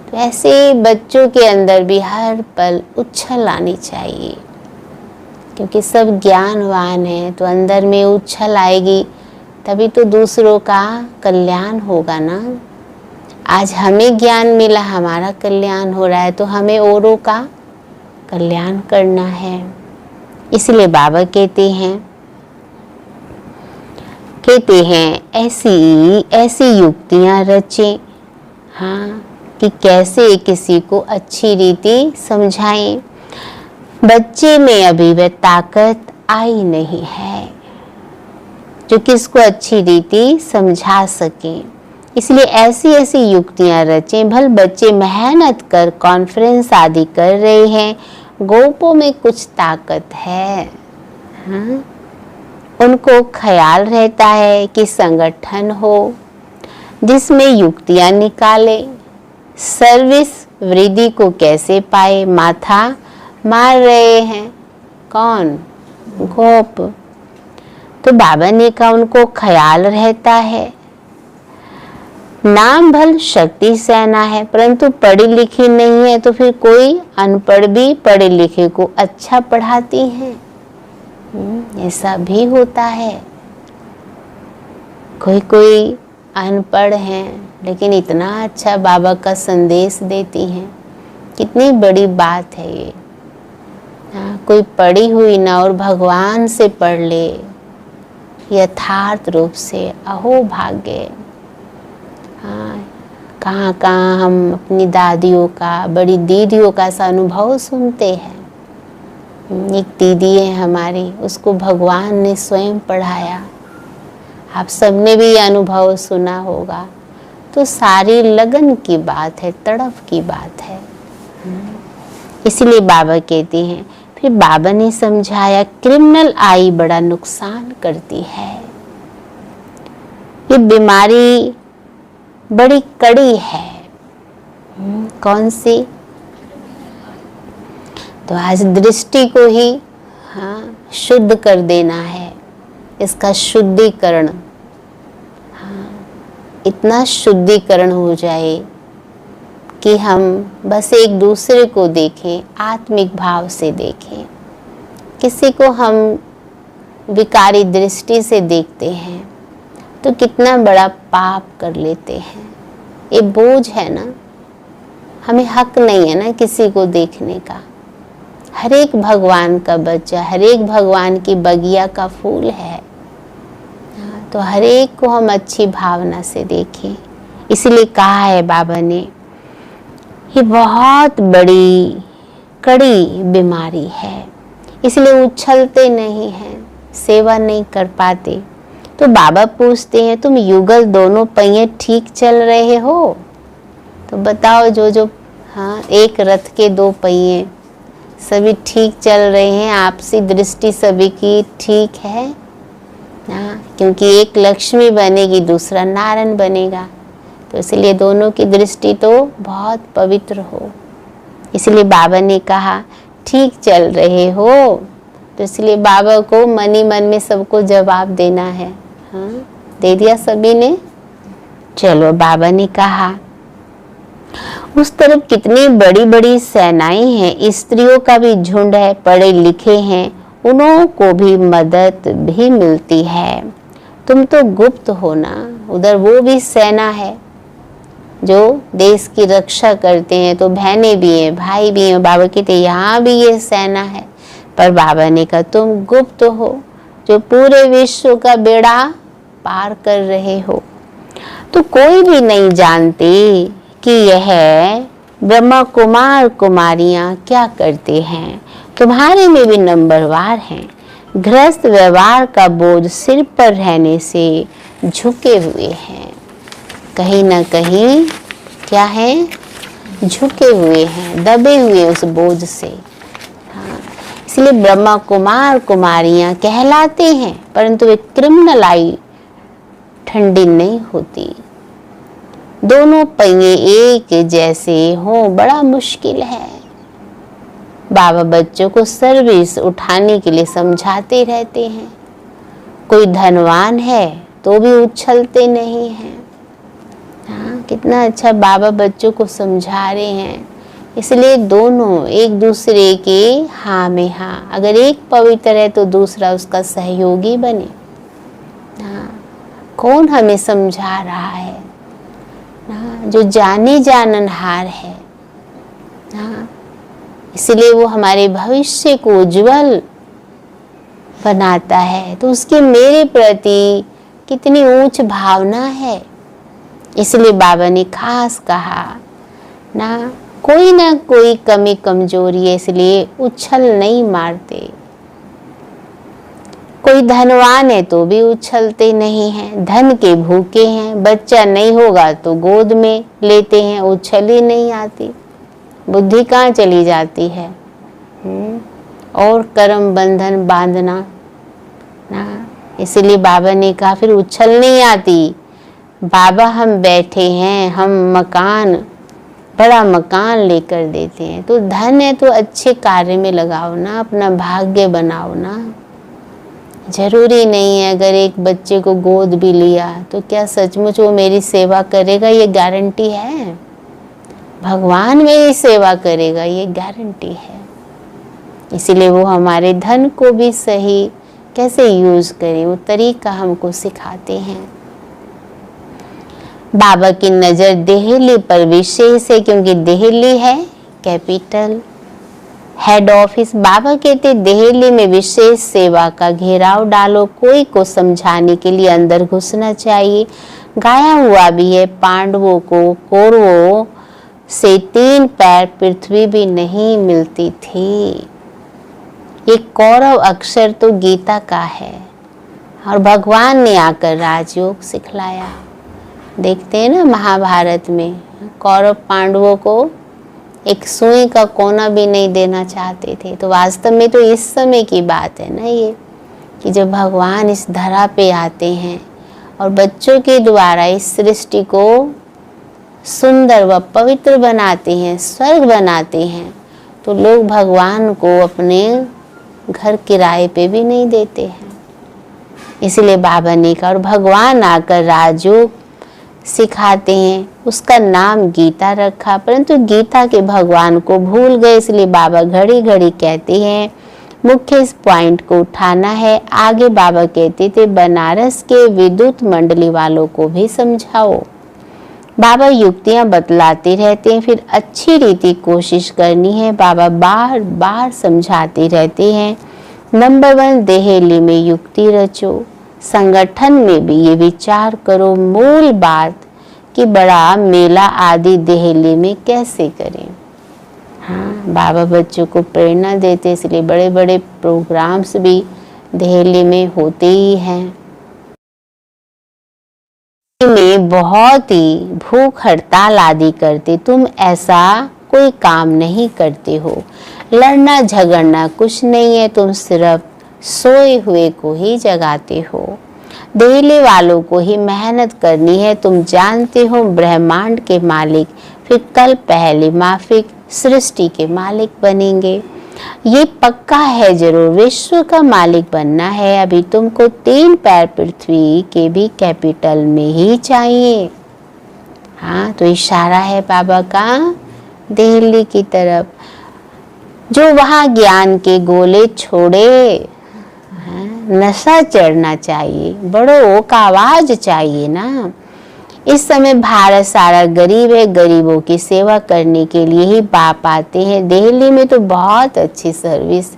तो ऐसे बच्चों के अंदर भी हर पल उछल आनी चाहिए, क्योंकि सब ज्ञानवान हैं तो अंदर में उछल आएगी, तभी तो दूसरों का कल्याण होगा ना। आज हमें ज्ञान मिला, हमारा कल्याण हो रहा है, तो हमें औरों का कल्याण करना है। इसलिए बाबा कहते हैं ऐसी युक्तियां रचें, हाँ, कि कैसे किसी को अच्छी रीति समझाएं। बच्चे में अभी वह ताकत आई नहीं है जो किसको अच्छी रीति समझा सके। इसलिए ऐसी युक्तियां रचें। भल बच्चे मेहनत कर कॉन्फ्रेंस आदि कर रहे हैं, गोपों में कुछ ताकत है। हाँ? उनको ख्याल रहता है कि संगठन हो जिसमें युक्तियां निकाले, सर्विस वृद्धि को कैसे पाए। माथा मार रहे हैं कौन? गोप। तो बाबा ने कहा उनको ख्याल रहता है। नाम भल शक्ति सेना है, परंतु पढ़ी लिखी नहीं है, तो फिर कोई अनपढ़ भी पढ़े लिखे को अच्छा पढ़ाती है। ऐसा भी होता है। कोई अनपढ़ है लेकिन इतना अच्छा बाबा का संदेश देती हैं। कितनी बड़ी बात है ये। कोई पढ़ी हुई ना और भगवान से पढ़ ले यथार्थ रूप से, अहो भाग्य। हाँ, कहाँ हम अपनी दादियों का, बड़ी दीदियों का सा अनुभव सुनते हैं। एक दीदी है हमारी, उसको भगवान ने स्वयं पढ़ाया। आप सबने भी ये अनुभव सुना होगा। तो सारी लगन की बात है, तड़प की बात है। इसलिए बाबा कहते हैं, फिर बाबा ने समझाया, क्रिमिनल आई बड़ा नुकसान करती है। ये बीमारी बड़ी कड़ी है। कौन सी? तो आज दृष्टि को ही शुद्ध कर देना है, इसका शुद्धिकरण। इतना शुद्धिकरण हो जाए कि हम बस एक दूसरे को देखें, आत्मिक भाव से देखें। किसी को हम विकारी दृष्टि से देखते हैं तो कितना बड़ा पाप कर लेते हैं। ये बोझ है ना, हमें हक नहीं है ना किसी को देखने का। हर एक भगवान का बच्चा, हर एक भगवान की बगिया का फूल है। तो हर एक को हम अच्छी भावना से देखें। इसलिए कहा है बाबा ने, ये बहुत बड़ी कड़ी बीमारी है, इसलिए उछलते नहीं हैं, सेवा नहीं कर पाते। तो बाबा पूछते हैं, तुम युगल दोनों पहिए ठीक चल रहे हो? तो बताओ, जो एक रथ के दो पहिए सभी ठीक चल रहे हैं, आपसी दृष्टि सभी की ठीक है ना? क्योंकि एक लक्ष्मी बनेगी, दूसरा नारायण बनेगा। तो इसलिए दोनों की दृष्टि तो बहुत पवित्र हो। इसलिए बाबा ने कहा ठीक चल रहे हो। तो इसलिए बाबा को मन ही मन में सबको जवाब देना है। दे दिया सभी ने। चलो, बाबा ने कहा उस तरफ कितनी बड़ी बड़ी सेनाएं हैं, स्त्रियों का भी झुंड है, पढ़े लिखे हैं, उन्हों को भी मदद भी मिलती है। तुम तो गुप्त हो ना, उधर वो भी सेना है जो देश की रक्षा करते हैं। तो बहनें भी हैं, भाई भी हैं। बाबा कहते यहाँ भी ये सेना है। पर बाबा ने कहा तुम गुप्त हो, जो पूरे विश्व का बेड़ा पार कर रहे हो। तो कोई भी नहीं जानते कि यह ब्रह्मा कुमार कुमारियां क्या करते हैं। तुम्हारे में भी नंबरवार हैं। गृहस्थ व्यवहार का बोझ सिर पर रहने से झुके हुए हैं। कहीं ना कहीं क्या है? झुके हुए हैं, दबे हुए उस बोझ से। इसलिए ब्रह्मा कुमार कुमारियां कहलाते हैं, परंतु वे क्रिमिनल आई ठंडी नहीं होती। दोनों पहिए एक जैसे हो बड़ा मुश्किल है। बाबा बच्चों को सर्विस उठाने के लिए समझाते रहते हैं। कोई धनवान है तो भी उछलते नहीं हैं। कितना अच्छा बाबा बच्चों को समझा रहे हैं। इसलिए दोनों एक दूसरे के हाँ में हाँ, अगर एक पवित्र है तो दूसरा उसका सहयोगी बने। कौन हमें समझा रहा है? जो जाने जाननहार है। इसलिए वो हमारे भविष्य को उज्जवल बनाता है। तो उसकी मेरे प्रति कितनी ऊंच भावना है। इसलिए बाबा ने खास कहा ना कोई कमी कमजोरी है, इसलिए उछल नहीं मारते। कोई धनवान है तो भी उछलते नहीं हैं, धन के भूखे हैं। बच्चा नहीं होगा तो गोद में लेते हैं, उछल ही नहीं आती। बुद्धि कहाँ चली जाती है? और कर्म बंधन बांधना ना। इसलिए बाबा ने कहा फिर उछल नहीं आती। बाबा हम बैठे हैं, हम बड़ा मकान लेकर देते हैं। तो धन है तो अच्छे कार्य में लगाओ ना, अपना भाग्य बनाओ ना। जरूरी नहीं है अगर एक बच्चे को गोद भी लिया तो क्या सचमुच वो मेरी सेवा करेगा, ये गारंटी है? भगवान मेरी सेवा करेगा, ये गारंटी है। इसीलिए वो हमारे धन को भी सही कैसे यूज करें वो तरीका हमको सिखाते हैं। बाबा की नजर देहली पर विशेष है, क्योंकि देहली है कैपिटल, हेड ऑफिस। बाबा कहते देहली में विशेष सेवा का घेराव डालो। कोई को समझाने के लिए अंदर घुसना चाहिए। गाया हुआ भी है, पांडवों को कौरवों से 3 पैर पृथ्वी भी नहीं मिलती थी। ये कौरव अक्षर तो गीता का है और भगवान ने आकर राजयोग सिखलाया। देखते हैं ना महाभारत में कौरव पांडवों को एक सुई का कोना भी नहीं देना चाहते थे। तो वास्तव में तो इस समय की बात है ना ये, कि जब भगवान इस धरा पे आते हैं और बच्चों के द्वारा इस सृष्टि को सुंदर व पवित्र बनाते हैं, स्वर्ग बनाते हैं, तो लोग भगवान को अपने घर किराए पे भी नहीं देते हैं। इसलिए बाबा ने कहा, और भगवान आकर राजयोग सिखाते हैं, उसका नाम गीता रखा। परंतु गीता के भगवान को भूल गए, इसलिए बाबा घड़ी घड़ी कहते हैं मुख्य इस पॉइंट को उठाना है। आगे बाबा कहते थे बनारस के विद्युत मंडली वालों को भी समझाओ। बाबा युक्तियां बतलाते रहते हैं, फिर अच्छी रीति कोशिश करनी है। बाबा बार बार समझाते रहते हैं। नंबर 1, देहली में युक्ति रचो, संगठन में भी ये विचार करो मूल बात कि बड़ा मेला आदि देहली में कैसे करें। हाँ, बाबा बच्चों को प्रेरणा देते, इसलिए बड़े बड़े प्रोग्राम्स भी देहली में होते ही हैं। में बहुत ही भूख हड़ताल आदि करते, तुम ऐसा कोई काम नहीं करते हो। लड़ना झगड़ना कुछ नहीं है, तुम सिर्फ सोए हुए को ही जगाते हो। दिल्ली वालों को ही मेहनत करनी है। तुम जानते हो ब्रह्मांड के मालिक फिर कल पहली माफिक सृष्टि के मालिक बनेंगे। ये पक्का है, जरूर विश्व का मालिक बनना है। अभी तुमको 3 पैर पृथ्वी के भी कैपिटल में ही चाहिए। हाँ, तो इशारा है बाबा का दिल्ली की तरफ, जो वहाँ ज्ञान के गोले छोड़े। नशा चढ़ना चाहिए, बड़ों का आवाज चाहिए ना। इस समय भारत सारा गरीब है, गरीबों की सेवा करने के लिए ही बाप आते हैं। दिल्ली में तो बहुत अच्छी सर्विस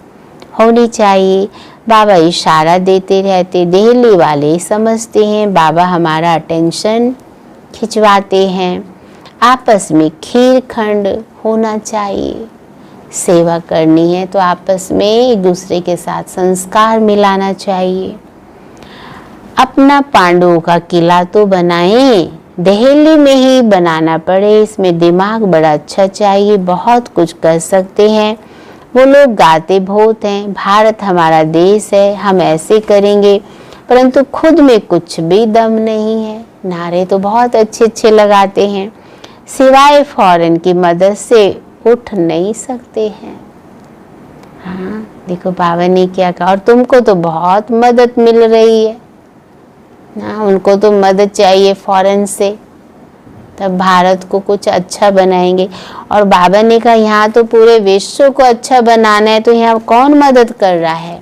होनी चाहिए। बाबा इशारा देते रहते, दिल्ली वाले समझते हैं बाबा हमारा अटेंशन खिंचवाते हैं। आपस में खीर खंड होना चाहिए। सेवा करनी है तो आपस में एक दूसरे के साथ संस्कार मिलाना चाहिए। अपना पांडवों का किला तो बनाएं, दिल्ली में ही बनाना पड़े। इसमें दिमाग बड़ा अच्छा चाहिए, बहुत कुछ कर सकते हैं। वो लोग गाते बहुत हैं, भारत हमारा देश है, हम ऐसे करेंगे, परंतु खुद में कुछ भी दम नहीं है। नारे तो बहुत अच्छे अच्छे लगाते हैं, सिवाय फॉरेन की मदद से उठ नहीं सकते हैं। हाँ, देखो बाबा ने क्या कहा, और तुमको तो बहुत मदद मिल रही है ना। उनको तो मदद चाहिए फॉरेन से, तब भारत को कुछ अच्छा बनाएंगे। और बाबा ने कहा यहाँ तो पूरे विश्व को अच्छा बनाना है, तो यहाँ कौन मदद कर रहा है?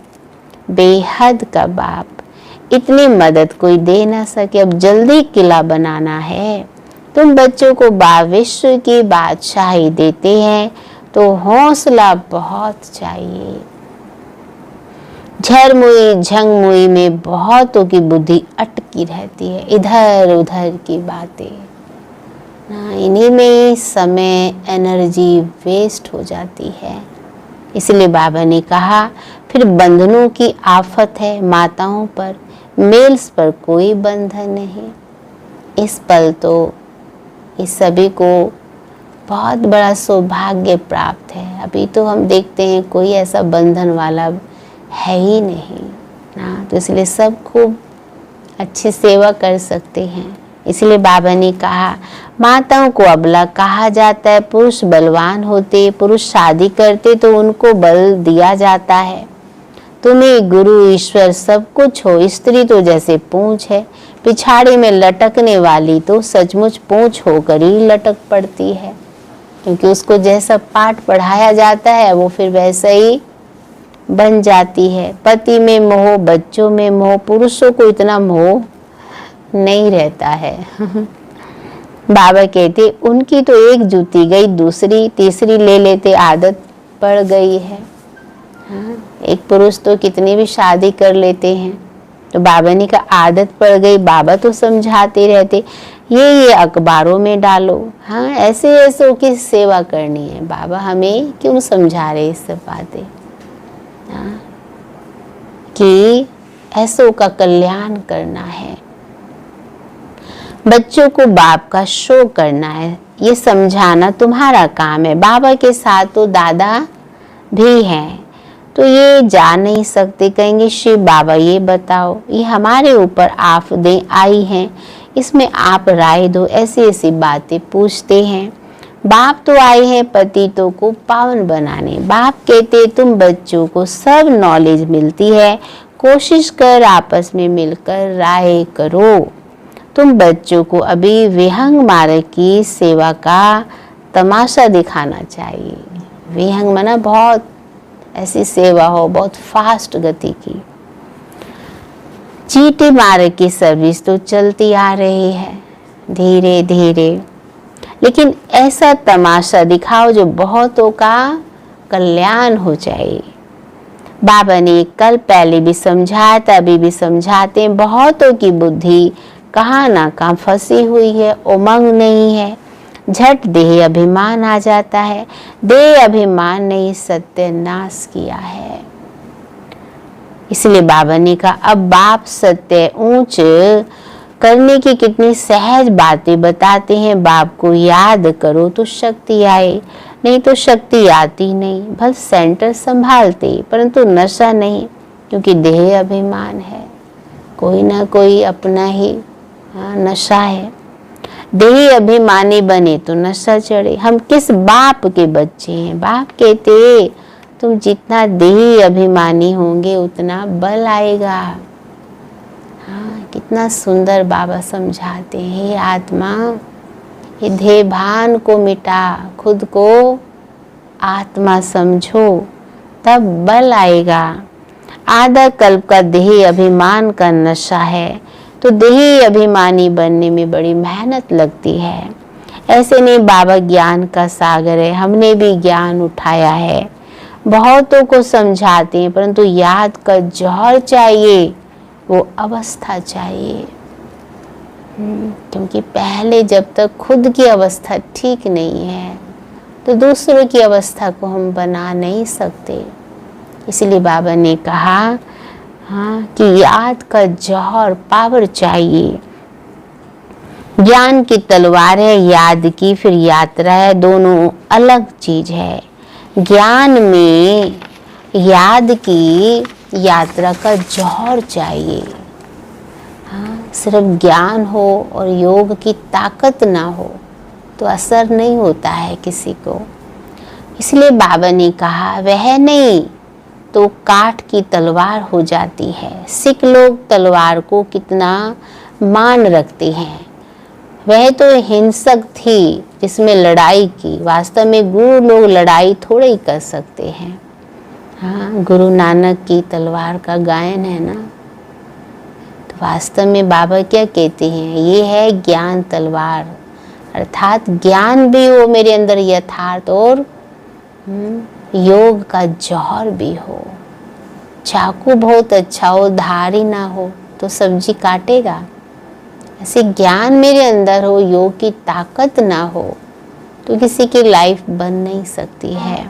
बेहद का बाप। इतनी मदद कोई दे ना सके। अब जल्दी किला बनाना है। तुम बच्चों को विश्व की बादशाही देते हैं, तो हौसला बहुत चाहिए। झरमुई झंगमुई में बहुतों की बुद्धि अटकी रहती है, इधर उधर की बातें ना, इन्हीं में समय एनर्जी वेस्ट हो जाती है। इसलिए बाबा ने कहा फिर बंधनों की आफत है माताओं पर, मेल्स पर कोई बंधन नहीं। इस पल तो इस सभी को बहुत बड़ा सौभाग्य प्राप्त है। अभी तो हम देखते हैं कोई ऐसा बंधन वाला है ही नहीं ना, तो इसलिए सब खूब अच्छी सेवा कर सकते हैं। इसलिए बाबा ने कहा माताओं को अबला कहा जाता है। पुरुष बलवान होते, पुरुष शादी करते तो उनको बल दिया जाता है। तुम्हें गुरु ईश्वर सब कुछ हो, स्त्री तो जैसे पूंछ है, पिछाड़ी में लटकने वाली तो सचमुच पूंछ होकर ही लटक पड़ती है, क्योंकि उसको जैसा पाठ पढ़ाया जाता है वो फिर वैसा ही बन जाती है। पति में मोह, बच्चों में मोह, पुरुषों को इतना मोह नहीं रहता है। बाबा कहते उनकी तो एक जूती गई, दूसरी तीसरी ले लेते, आदत पड़ गई है। एक पुरुष तो कितनी भी शादी कर लेते हैं, तो बाबा ने कहा आदत पड़ गई। बाबा तो समझाते रहते ये अखबारों में डालो। हाँ, ऐसे ऐसों की सेवा करनी है। बाबा हमें क्यों समझा रहे ये सब बातें? हाँ, कि ऐसों का कल्याण करना है, बच्चों को बाप का शो करना है, ये समझाना तुम्हारा काम है। बाबा के साथ तो दादा भी हैं, तो ये जा नहीं सकते, कहेंगे शिव बाबा ये बताओ, ये हमारे ऊपर आफतें आई हैं, इसमें आप राय दो, ऐसी ऐसी बातें पूछते हैं। बाप तो आए हैं पतितों को पावन बनाने। बाप कहते तुम बच्चों को सब नॉलेज मिलती है, कोशिश कर आपस में मिलकर राय करो। तुम बच्चों को अभी विहंग मार्ग की सेवा का तमाशा दिखाना चाहिए। विहंग माना बहुत ऐसी सेवा हो, बहुत फास्ट गति की। चीटी मार्ग की सर्विस तो चलती आ रही है धीरे धीरे, लेकिन ऐसा तमाशा दिखाओ जो बहुतों का कल्याण हो जाए। बाबा ने कल पहले भी समझाया था, अभी भी समझाते हैं, बहुतों की बुद्धि कहाँ ना कहाँ फंसी हुई है, उमंग नहीं है, झट देह अभिमान आ जाता है। देह अभिमान ने ही सत्यानाश किया है। इसलिए बाबा ने कहा अब बाप सत्य ऊंच करने की कितनी सहज बातें बताते हैं। बाप को याद करो तो शक्ति आए, नहीं तो शक्ति आती नहीं। भल सेंटर संभालते परंतु नशा नहीं, क्योंकि देह अभिमान है, कोई ना कोई अपना ही नशा है। देह अभिमानी बने तो नशा चढ़े। हम किस बाप के बच्चे हैं? बाप कहते तुम जितना देह अभिमानी होंगे उतना बल आएगा। हाँ, कितना सुंदर बाबा समझाते हैं। आत्मा, ये देह भान को मिटा, खुद को आत्मा समझो, तब बल आएगा। आधा कल्प का देह अभिमान का नशा है, तो देही अभिमानी बनने में बड़ी मेहनत लगती है। ऐसे नहीं, बाबा ज्ञान का सागर है, हमने भी ज्ञान उठाया है, बहुतों को समझाते हैं, परंतु याद का जौहर चाहिए, वो अवस्था चाहिए। क्योंकि पहले जब तक खुद की अवस्था ठीक नहीं है तो दूसरों की अवस्था को हम बना नहीं सकते। इसलिए बाबा ने कहा हाँ कि याद का जौहर पावर चाहिए। ज्ञान की तलवार है, याद की फिर यात्रा है, दोनों अलग चीज है। ज्ञान में याद की यात्रा का जौहर चाहिए। हाँ, सिर्फ ज्ञान हो और योग की ताकत ना हो तो असर नहीं होता है किसी को। इसलिए बाबा ने कहा वह नहीं तो काठ की तलवार हो जाती है। सिख लोग तलवार को कितना मान रखते हैं। वह तो हिंसक थी जिसमें लड़ाई की, वास्तव में गुरु लोग लड़ाई थोड़े ही कर सकते हैं। हाँ, गुरु नानक की तलवार का गायन है ना, तो वास्तव में बाबा क्या कहते हैं, ये है ज्ञान तलवार, अर्थात ज्ञान भी हो मेरे अंदर यथार्थ और योग का जौहर भी हो। चाकू बहुत अच्छा हो, धारी ना हो तो सब्जी काटेगा। ऐसे ज्ञान मेरे अंदर हो, योग की ताकत ना हो तो किसी की लाइफ बन नहीं सकती है।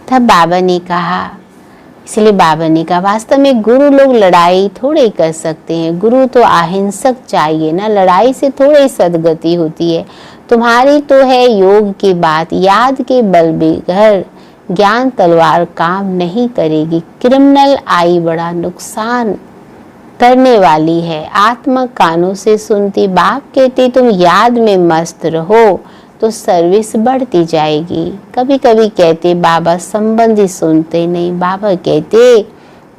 तब बाबा ने कहा, इसलिए बाबा ने कहा वास्तव में गुरु लोग लड़ाई थोड़े कर सकते हैं। गुरु तो अहिंसक चाहिए ना, लड़ाई से थोड़ी सदगति होती है। तुम्हारी तो है योग की बात, याद के बल बेघर ज्ञान तलवार काम नहीं करेगी। क्रिमिनल आई बड़ा नुकसान करने वाली है। आत्मा कानों से सुनती, बाप कहती तुम याद में मस्त रहो तो सर्विस बढ़ती जाएगी। कभी कभी कहते बाबा संबंधी सुनते नहीं, बाबा कहते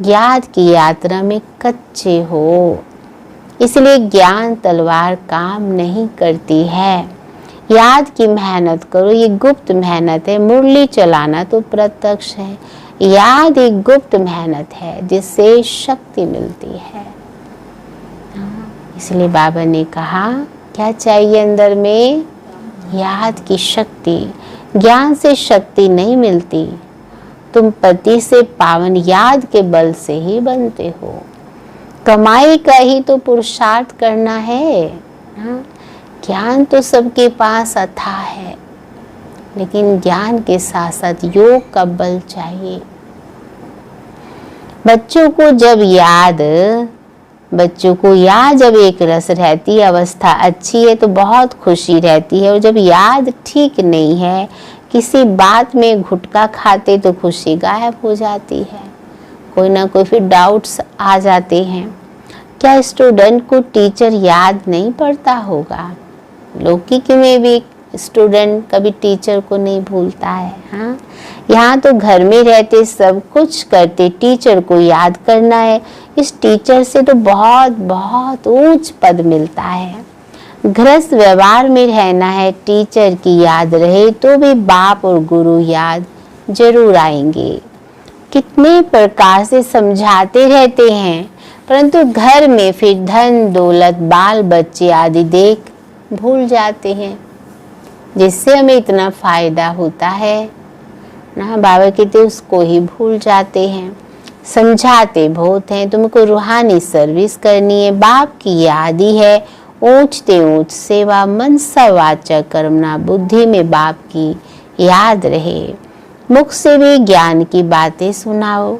याद की यात्रा में कच्चे हो, इसलिए ज्ञान तलवार काम नहीं करती है। याद की मेहनत करो, ये गुप्त मेहनत है। मुरली चलाना तो प्रत्यक्ष है, याद एक गुप्त मेहनत है जिससे शक्ति मिलती है। इसलिए बाबा ने कहा क्या चाहिए अंदर में, याद की शक्ति। ज्ञान से शक्ति नहीं मिलती, तुम पति से पावन याद के बल से ही बनते हो। कमाई का ही तो पुरुषार्थ करना है। हाँ? ज्ञान तो सबके पास अथाह है, लेकिन ज्ञान के साथ साथ योग का बल चाहिए। बच्चों को याद जब एक रस रहती है, अवस्था अच्छी है तो बहुत खुशी रहती है, और जब याद ठीक नहीं है, किसी बात में घुटका खाते तो खुशी गायब हो जाती है। कोई ना कोई फिर डाउट्स आ जाते हैं। क्या स्टूडेंट को टीचर याद नहीं पड़ता होगा? लौकिक में भी स्टूडेंट कभी टीचर को नहीं भूलता है। हाँ, यहाँ तो घर में रहते सब कुछ करते, टीचर को याद करना है। इस टीचर से तो बहुत बहुत ऊंच पद मिलता है। गृहस्थ व्यवहार में रहना है, टीचर की याद रहे तो भी बाप और गुरु याद जरूर आएंगे। कितने प्रकार से समझाते रहते हैं, परंतु घर में फिर धन दौलत बाल बच्चे आदि देख भूल जाते हैं, जिससे हमें इतना फायदा होता है ना। बाबा कहते उसको ही भूल जाते हैं। समझाते बहुत हैं, तुमको रूहानी सर्विस करनी है, बाप की याद ही है। ऊंचते ऊंच सेवा, मनसा वाचा कर्मना, बुद्धि में बाप की याद रहे। मुख से भी ज्ञान की बातें सुनाओ,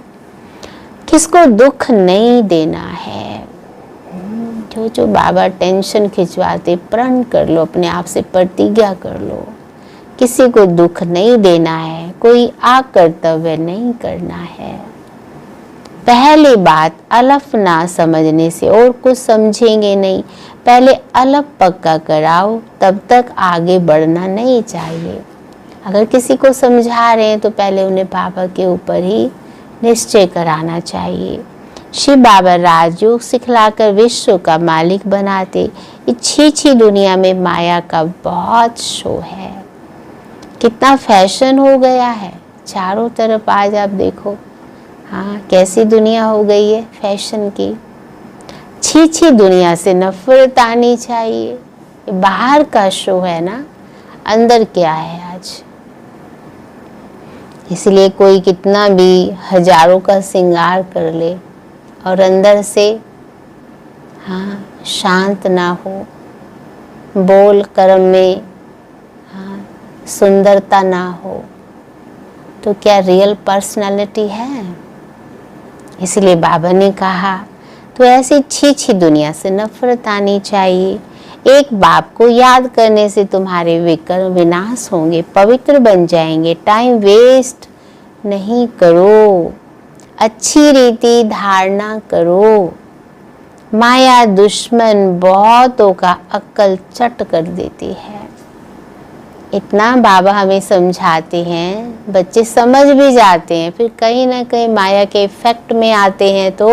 किसको दुख नहीं देना है। जो बाबा टेंशन खिंचवाते, प्रण कर लो, अपने आप से प्रतिज्ञा कर लो, किसी को दुख नहीं देना है, कोई अकर्तव्य नहीं करना है। पहली बात, अलफ ना समझने से और कुछ समझेंगे नहीं। पहले अलफ पक्का कराओ, तब तक आगे बढ़ना नहीं चाहिए। अगर किसी को समझा रहे हैं तो पहले उन्हें बाबा के ऊपर ही निश्चय कराना चाहिए। शिव बाबा राजयोग सिखलाकर विश्व का मालिक बनाते। इच्छी दुनिया में माया का बहुत शो है, कितना फैशन हो गया है चारों तरफ। आज आप देखो, हाँ, कैसी दुनिया हो गई है फैशन की। छी दुनिया से नफरत आनी चाहिए। बाहर का शो है ना, अंदर क्या है आज। इसलिए कोई कितना भी हजारों का श्रृंगार कर ले और अंदर से हाँ शांत ना हो, बोल कर्म में हाँ सुंदरता ना हो, तो क्या रियल पर्सनालिटी है? इसलिए बाबा ने कहा तो ऐसी छी दुनिया से नफरत आनी चाहिए। एक बाप को याद करने से तुम्हारे विकर्म विनाश होंगे, पवित्र बन जाएंगे। टाइम वेस्ट नहीं करो, अच्छी रीति धारणा करो। माया दुश्मन बहुतों का अक्ल चट कर देती है। इतना बाबा हमें समझाते हैं, बच्चे समझ भी जाते हैं, फिर कहीं ना कहीं माया के इफेक्ट में आते हैं तो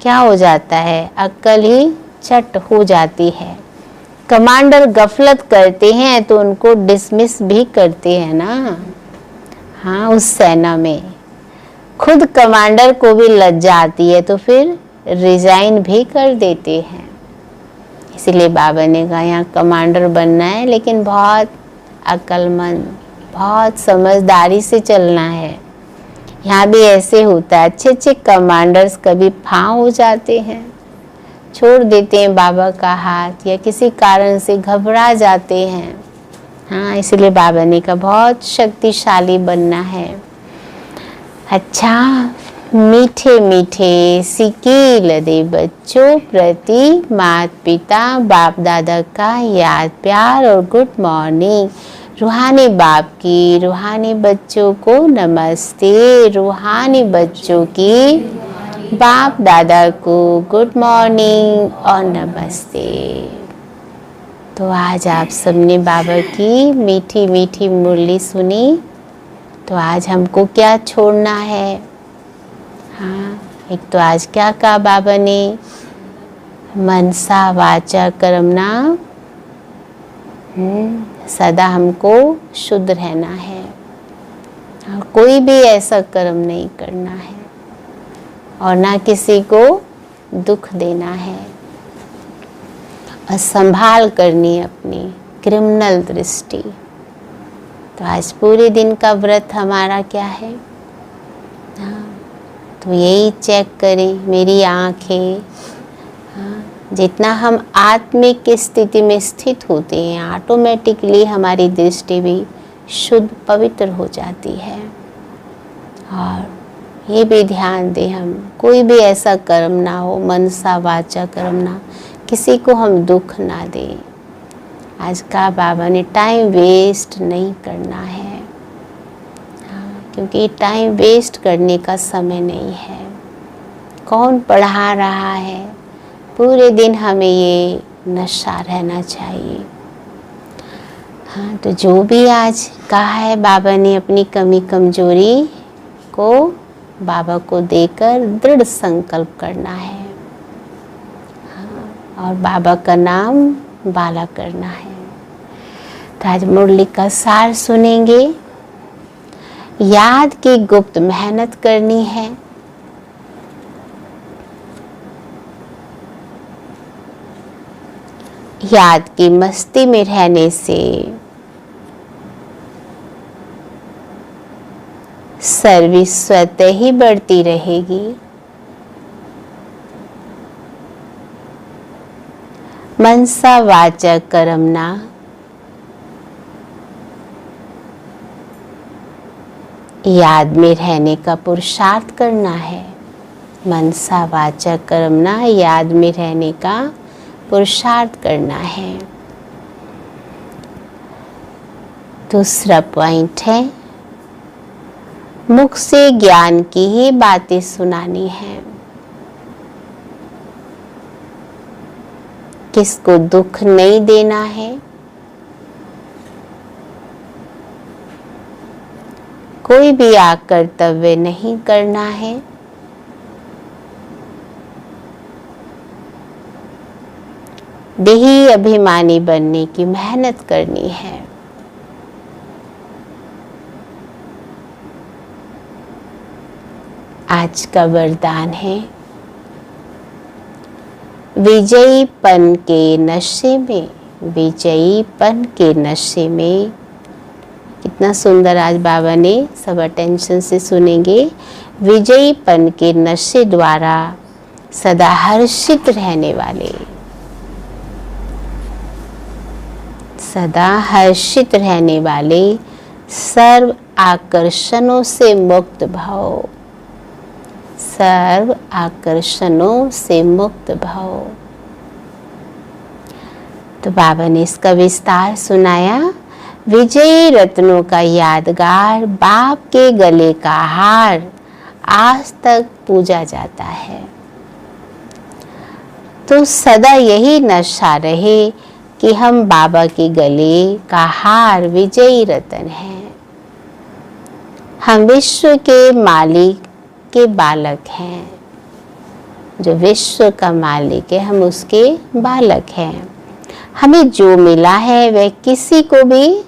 क्या हो जाता है, अक्ल ही चट हो जाती है। कमांडर गफलत करते हैं तो उनको डिसमिस भी करते हैं ना। हाँ, उस सेना में खुद कमांडर को भी लज्जा आती है तो फिर रिजाइन भी कर देते हैं। इसलिए बाबा ने कहा यहाँ कमांडर बनना है, लेकिन बहुत अक्लमंद, बहुत समझदारी से चलना है। यहाँ भी ऐसे होता है, अच्छे कमांडर्स कभी फांव हो जाते हैं, छोड़ देते हैं बाबा का हाथ, या किसी कारण से घबरा जाते हैं। हाँ, इसलिए बाबा ने कहा बहुत शक्तिशाली बनना है। अच्छा, मीठे मीठे सिकील दे बच्चों प्रति माता पिता बाप दादा का याद प्यार और गुड मॉर्निंग। रूहानी बाप की रूहानी बच्चों को नमस्ते, रूहानी बच्चों की बाप दादा को गुड मॉर्निंग और नमस्ते। तो आज आप सबने बाबा की मीठी मीठी मुरली सुनी, तो आज हमको क्या छोड़ना है? हाँ, एक तो आज क्या कहा बाबा ने, मनसा वाचा कर्मणा, सदा हमको शुद्ध रहना है और कोई भी ऐसा कर्म नहीं करना है और ना किसी को दुख देना है, और संभाल करनी है अपनी क्रिमिनल दृष्टि। तो आज पूरे दिन का व्रत हमारा क्या है? हाँ, तो यही चेक करें, मेरी आँखें, हाँ, जितना हम आत्मिक स्थिति में स्थित होते हैं ऑटोमेटिकली हमारी दृष्टि भी शुद्ध पवित्र हो जाती है। और ये भी ध्यान दें, हम कोई भी ऐसा कर्म ना हो, मनसा वाचा कर्म ना, किसी को हम दुख ना दें। आज का बाबा ने टाइम वेस्ट नहीं करना है, क्योंकि टाइम वेस्ट करने का समय नहीं है। कौन पढ़ा रहा है? पूरे दिन हमें ये नशा रहना चाहिए। हाँ, तो जो भी आज कहा है बाबा ने, अपनी कमी कमजोरी को बाबा को देकर दृढ़ संकल्प करना है। हाँ, और बाबा का नाम बाला करना है। तो आज मुरली का सार सुनेंगे। याद की गुप्त मेहनत करनी है। याद की मस्ती में रहने से सर्विस स्वतः ही बढ़ती रहेगी। मनसा वाचा कर्मणा, याद में रहने का पुरुषार्थ करना है। मनसा वाचा कर्मणा, याद में रहने का पुरुषार्थ करना है। दूसरा पॉइंट है, मुख से ज्ञान की ही बातें सुनानी है। किसको दुख नहीं देना है। कोई भी आकर्तव्य नहीं करना है। देही अभिमानी बनने की मेहनत करनी है। आज का वरदान है, विजयीपन के नशे में, विजयीपन के नशे में। कितना सुंदर आज बाबा ने, सब अटेंशन से सुनेंगे। विजयीपन के नशे द्वारा सदा हर्षित रहने वाले, सदा हर्षित रहने वाले, सर्व आकर्षणों से मुक्त भव, सर्व आकर्षणों से मुक्त भव। तो बाबा ने इसका विस्तार सुनाया। विजयी रत्नों का यादगार, बाप के गले का हार आज तक पूजा जाता है। तो सदा यही नशा रहे कि हम बाबा के गले का हार, विजयी रत्न हैं। हम विश्व के मालिक के बालक हैं। जो विश्व का मालिक है, हम उसके बालक हैं। हमें जो मिला है वह किसी को भी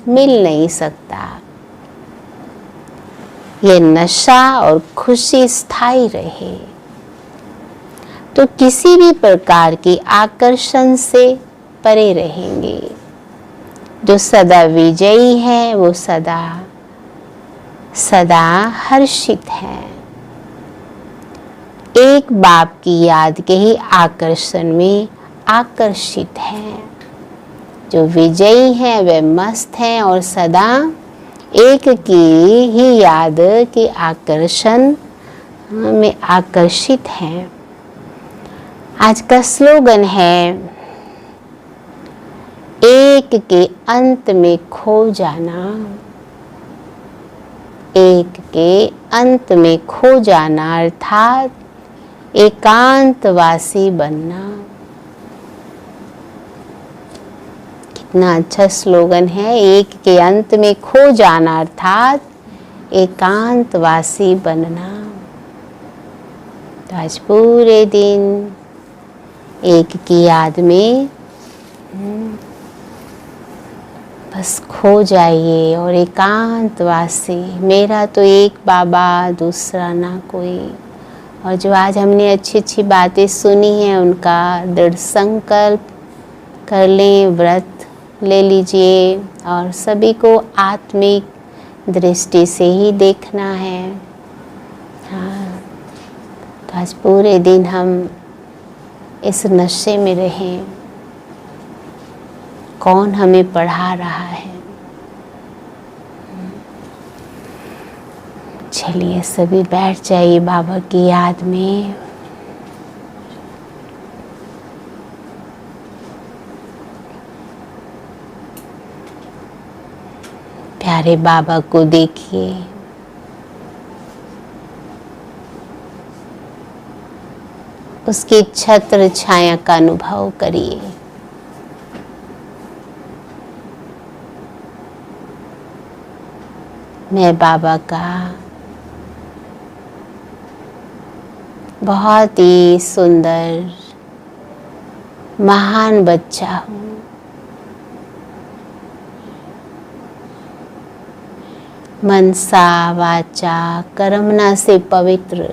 मिल नहीं सकता। यह नशा और खुशी स्थायी रहे, तो किसी भी प्रकार की आकर्षण से परे रहेंगे। जो सदा विजयी है वो सदा सदा हर्षित है। एक बाप की याद के ही आकर्षण में आकर्षित हैं। जो विजयी हैं वे मस्त हैं और सदा एक की ही याद के आकर्षण में आकर्षित हैं। आज का स्लोगन है, एक के अंत में खो जाना, एक के अंत में खो जाना अर्थात एकांतवासी बनना। कितना अच्छा स्लोगन है, एक के अंत में खो जाना अर्थात एकांतवासी बनना। तो आज पूरे दिन एक की याद में बस खो जाइए और एकांतवासी। मेरा तो एक बाबा, दूसरा ना कोई। और जो आज हमने अच्छी अच्छी बातें सुनी हैं उनका दृढ़ संकल्प कर लें, व्रत ले लीजिए और सभी को आत्मिक दृष्टि से ही देखना है। हाँ, तो आज पूरे दिन हम इस नशे में रहें। कौन हमें पढ़ा रहा है? चलिए सभी बैठ जाइए बाबा की याद में। प्यारे बाबा को देखिए, उसकी छत्र छाया का अनुभव करिए। मैं बाबा का बहुत ही सुंदर महान बच्चा हूँ। मनसा वाचा कर्मणा से पवित्र,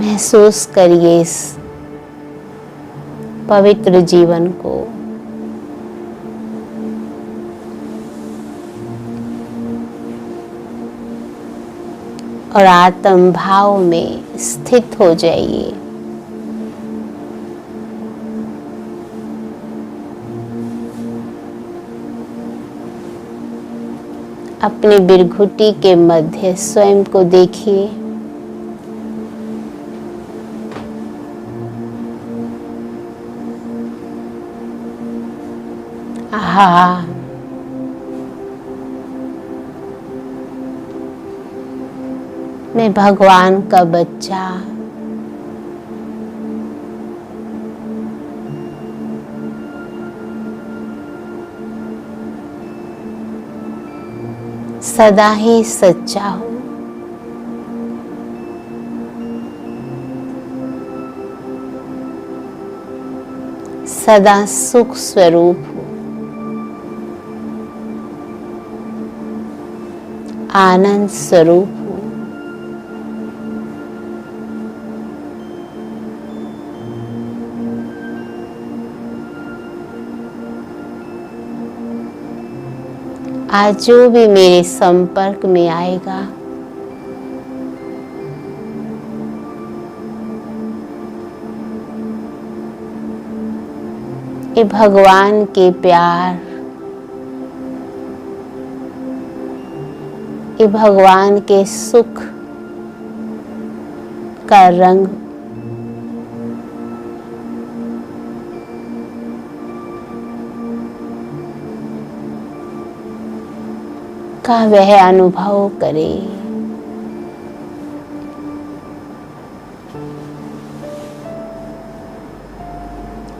महसूस करिए इस पवित्र जीवन को। और आत्म भाव में स्थित हो जाइए। अपनी बिरघुटी के मध्य स्वयं को देखिए। आहा, मैं भगवान का बच्चा, सदा ही सच्चा हूँ। सदा सुख स्वरूप हूँ, आनंद स्वरूप हूँ। आज जो भी मेरे संपर्क में आएगा, ये भगवान के प्यार, ये भगवान के सुख का रंग का वह अनुभव करे।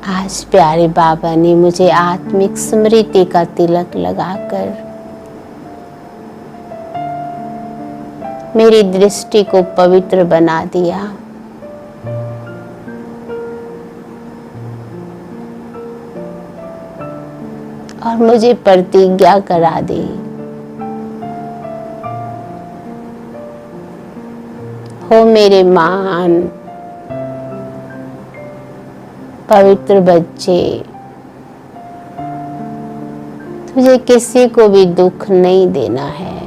आज प्यारे बाबा ने मुझे आत्मिक स्मृति का तिलक लगाकर मेरी दृष्टि को पवित्र बना दिया। और मुझे प्रतिज्ञा करा दी, हो मेरे महान पवित्र बच्चे, तुझे किसी को भी दुख नहीं देना है।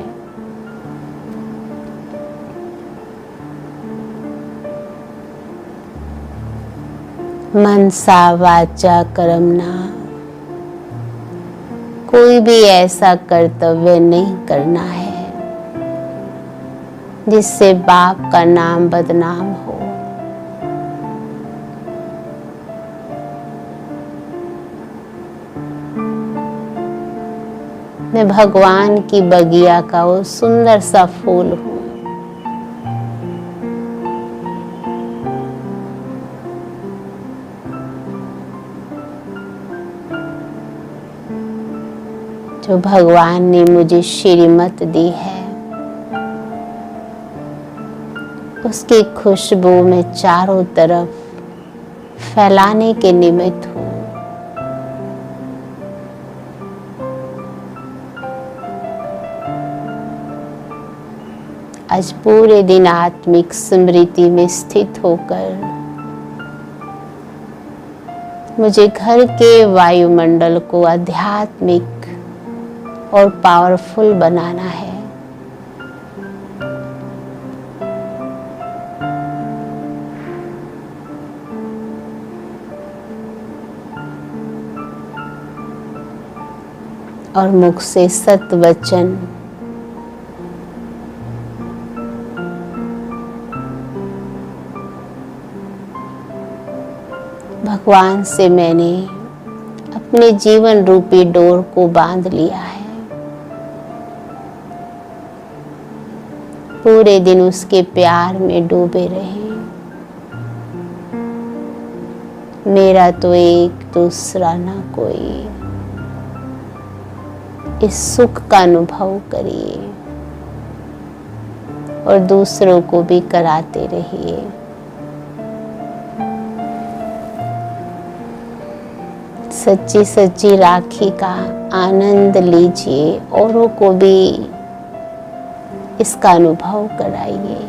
मनसा वाचा कर्मणा, कोई भी ऐसा कर्तव्य नहीं करना है जिससे बाप का नाम बदनाम हो। मैं भगवान की बगिया का वो सुंदर सा फूल हूँ। जो भगवान ने मुझे श्रीमत दी है, उसकी खुशबू में चारों तरफ फैलाने के निमित्त हूँ। आज पूरे दिन आत्मिक स्मृति में स्थित होकर मुझे घर के वायुमंडल को आध्यात्मिक और पावरफुल बनाना है। और मुख से सत्य वचन भगवान से मैंने अपने जीवन रूपी डोर को बांध लिया है। पूरे दिन उसके प्यार में डूबे रहे। मेरा तो एक दूसरा ना कोई, इस सुख का अनुभव करिए और दूसरों को भी कराते रहिए। सच्ची सच्ची राखी का आनंद लीजिए, औरों को भी इसका अनुभव कराइए।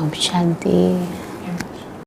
ओम शांति।